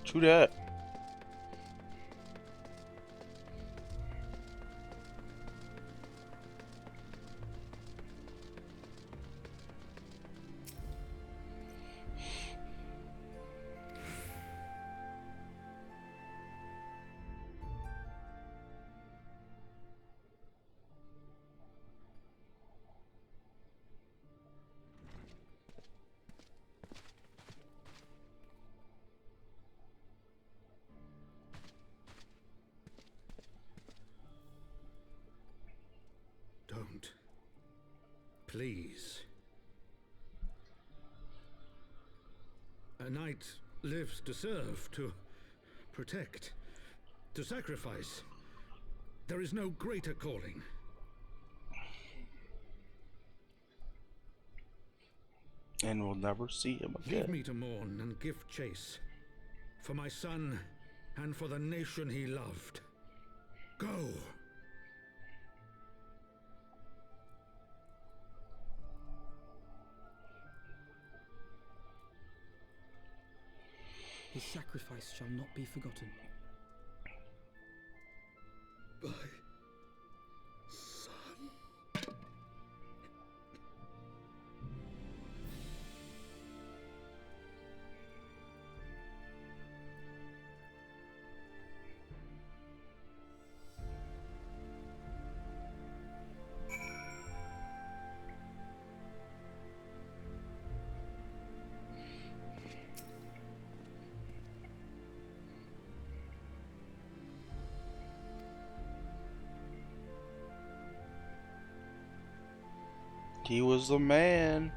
True that. Don't. Please. A knight lives to serve, to protect, to sacrifice. There is no greater calling. And we'll never see him again. Leave me to mourn and give chase. For my son and for the nation he loved. Go! His sacrifice shall not be forgotten. My son. He was the man.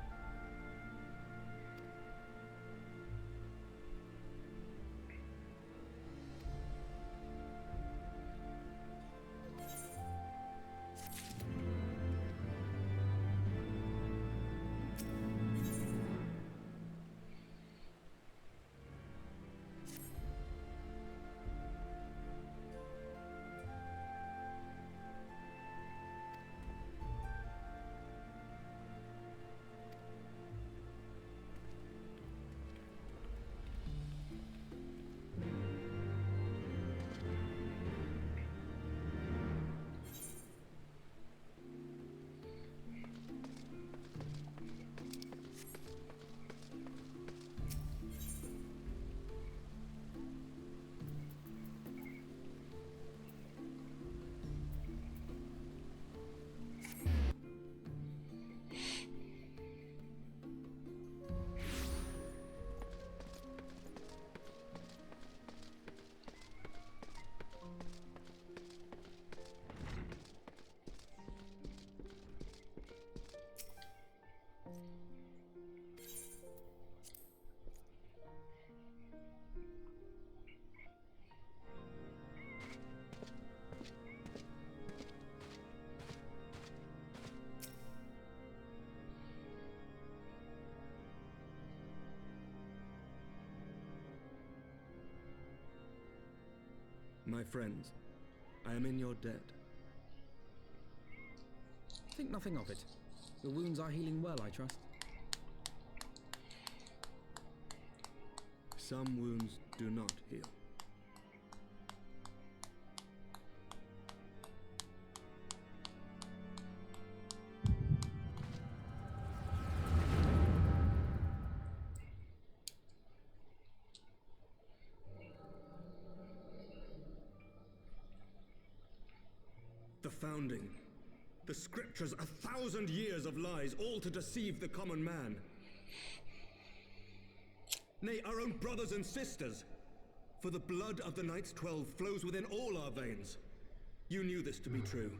My friends, I am in your debt. Think nothing of it. Your wounds are healing well, I trust. Some wounds do not heal. The founding. The scriptures, 1,000 years of lies, all to deceive the common man. Nay, our own brothers and sisters. For the blood of the Knights 12 flows within all our veins. You knew this to be true.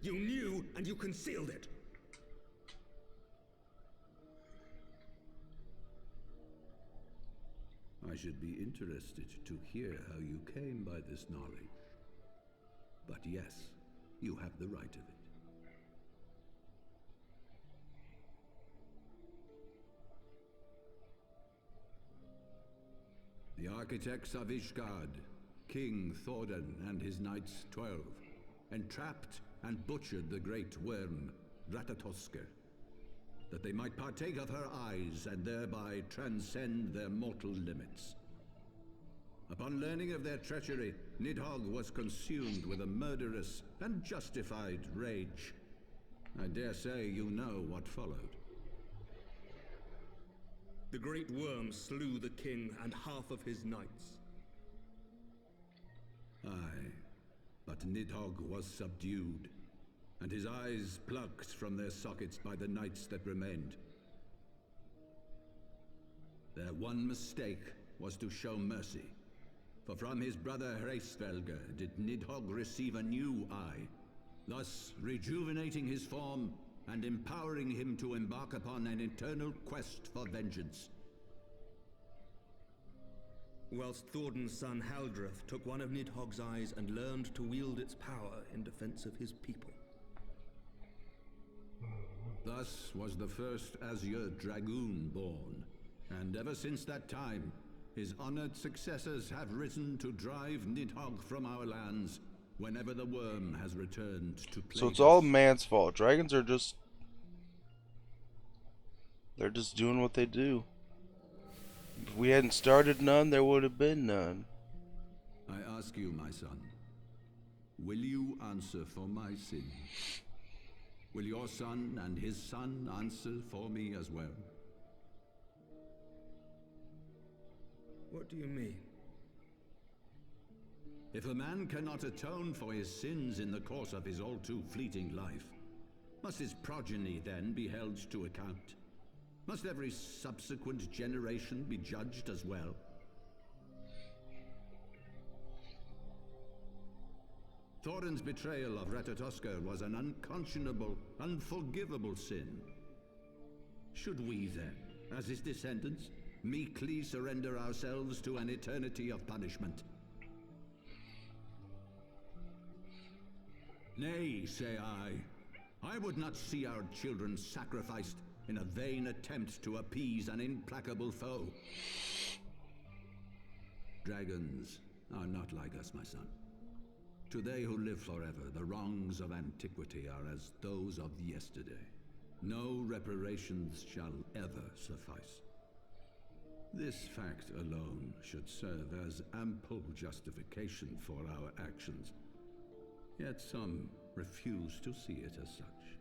You knew, and you concealed it. I should be interested to hear how you came by this knowledge. But yes, you have the right of it. The architects of Ishgard, King Thordan and his Knights 12, entrapped and butchered the great worm, Ratatoskr, that they might partake of her eyes and thereby transcend their mortal limits. Upon learning of their treachery, Nidhogg was consumed with a murderous and justified rage. I dare say you know what followed. The great worm slew the king and half of his knights. Aye, but Nidhogg was subdued, and his eyes plucked from their sockets by the knights that remained. Their one mistake was to show mercy, for from his brother Hreisvelger did Nidhogg receive a new eye, thus rejuvenating his form and empowering him to embark upon an eternal quest for vengeance. Whilst Thordan's son Haldreth took one of Nidhogg's eyes and learned to wield its power in defense of his people. Thus was the first Azure Dragoon born, and ever since that time, his honored successors have risen to drive Nidhogg from our lands whenever the worm has returned to plague us. So it's all man's fault. Dragons are just... they're just doing what they do. If we hadn't started none, there would have been none. I ask you, my son, will you answer for my sin? Will your son and his son answer for me as well? What do you mean? If a man cannot atone for his sins in the course of his all too fleeting life, must his progeny then be held to account? Must every subsequent generation be judged as well? Thordan's betrayal of Ratatoskr was an unconscionable, unforgivable sin. Should we then, as his descendants, meekly surrender ourselves to an eternity of punishment? Nay, say I would not see our children sacrificed in a vain attempt to appease an implacable foe. Dragons are not like us, my son. To they who live forever, the wrongs of antiquity are as those of yesterday. No reparations shall ever suffice. This fact alone should serve as ample justification for our actions. Yet some refuse to see it as such.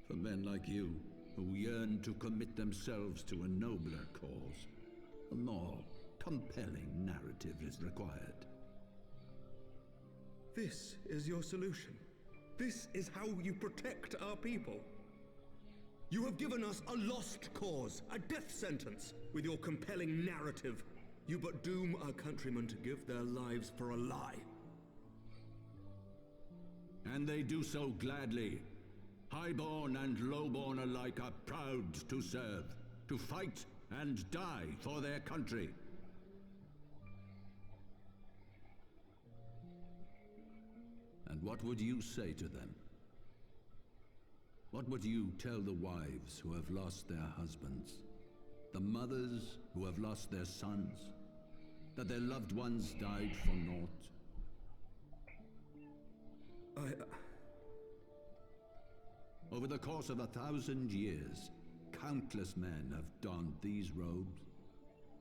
For men like you, who yearn to commit themselves to a nobler cause, a more compelling narrative is required. This is your solution. This is how you protect our people. You have given us a lost cause, a death sentence. With your compelling narrative, you but doom our countrymen to give their lives for a lie. And they do so gladly. Highborn and lowborn alike are proud to serve, to fight and die for their country. And what would you say to them? What would you tell the wives who have lost their husbands? The mothers who have lost their sons? That their loved ones died for naught? Over the course of 1,000 years, countless men have donned these robes,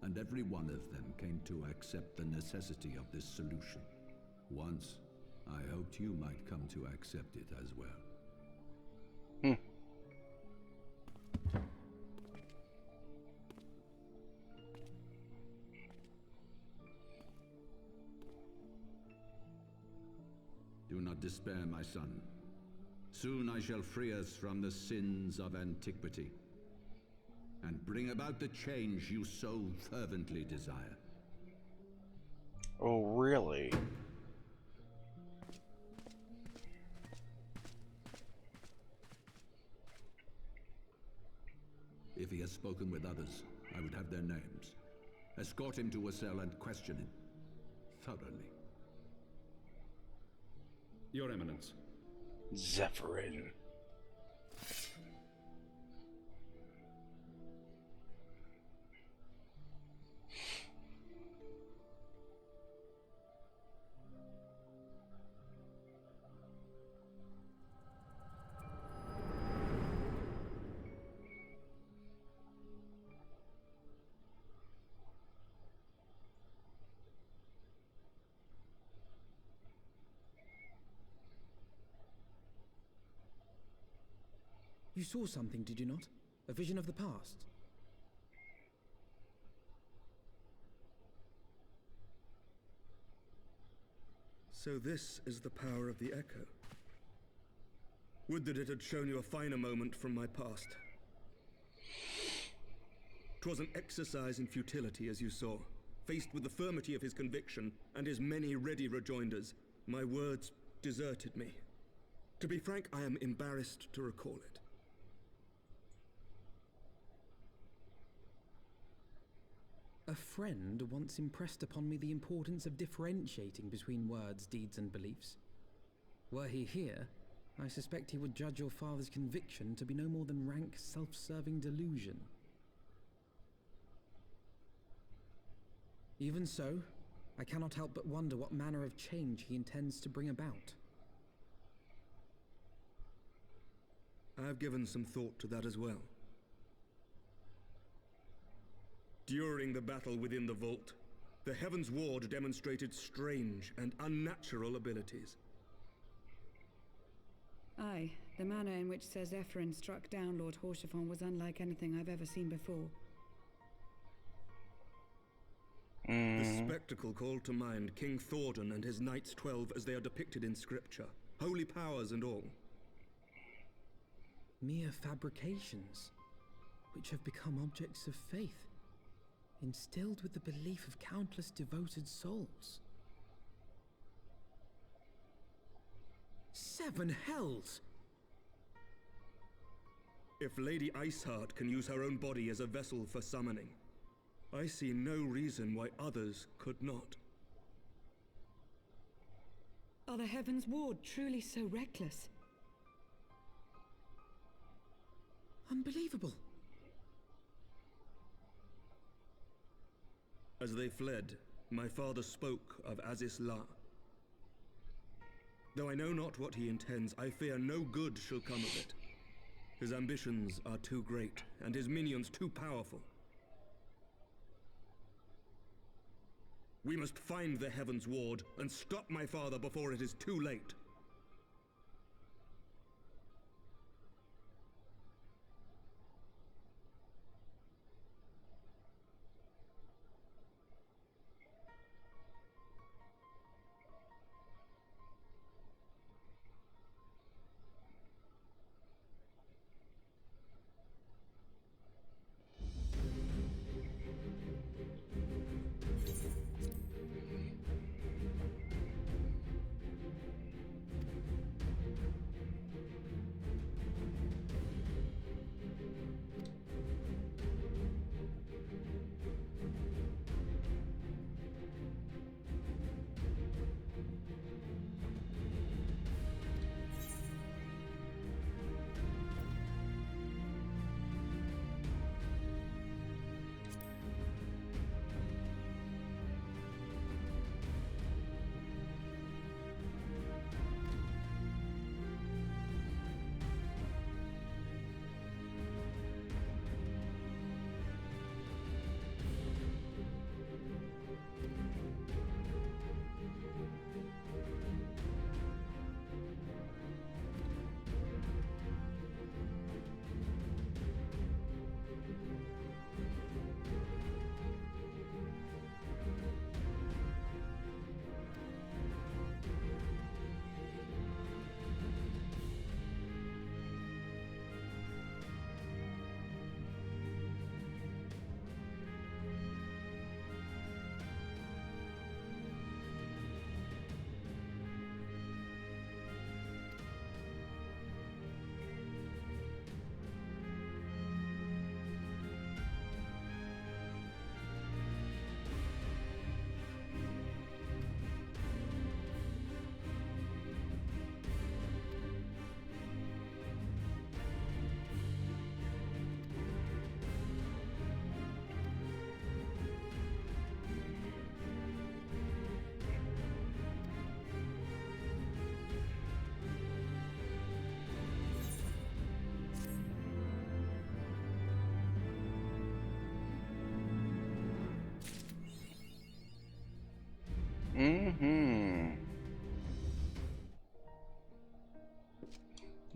and every one of them came to accept the necessity of this solution. Once, I hoped you might come to accept it as well. Do not despair, my son. Soon I shall free us from the sins of antiquity, and bring about the change you so fervently desire. Oh, really? If he has spoken with others, I would have their names. Escort him to a cell and question him thoroughly. Your Eminence. Zephyrin. You saw something, did you not? A vision of the past? So this is the power of the Echo. Would that it had shown you a finer moment from my past. 'Twas an exercise in futility, as you saw. Faced with the firmity of his conviction and his many ready rejoinders, my words deserted me. To be frank, I am embarrassed to recall it. A friend once impressed upon me the importance of differentiating between words, deeds, and beliefs. Were he here, I suspect he would judge your father's conviction to be no more than rank, self-serving delusion. Even so, I cannot help but wonder what manner of change he intends to bring about. I have given some thought to that as well. During the battle within the vault, the Heaven's Ward demonstrated strange and unnatural abilities. Aye, the manner in which Sir Zephyrin struck down Lord Ffxiv was unlike anything I've ever seen before. The spectacle called to mind King Thordan and his Knights 12 as they are depicted in scripture, holy powers and all. Mere fabrications, which have become objects of faith, instilled with the belief of countless devoted souls. 7 hells! If Lady Iceheart can use her own body as a vessel for summoning, I see no reason why others could not. Are the Heaven's Ward truly so reckless? Unbelievable. As they fled, my father spoke of Aziz La. Though I know not what he intends, I fear no good shall come of it. His ambitions are too great, and his minions too powerful. We must find the Heaven's Ward and stop my father before it is too late.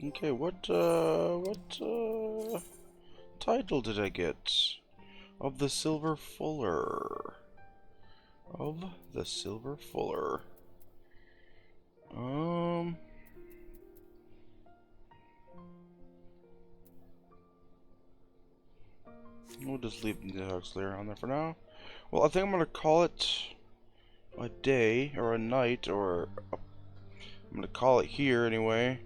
Okay, what title did I get? Of the Silver Fuller. Of the Silver Fuller. We'll just leave the Huxley on there for now. Well, I think I'm gonna call it a day or a night, or I'm gonna call it here anyway.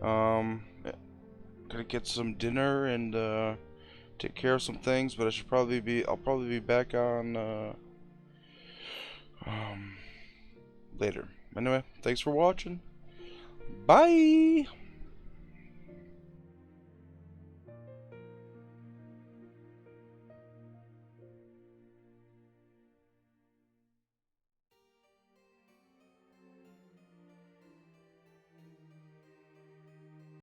Gonna get some dinner and take care of some things, but I'll probably be back on later. Anyway, thanks for watching. Bye.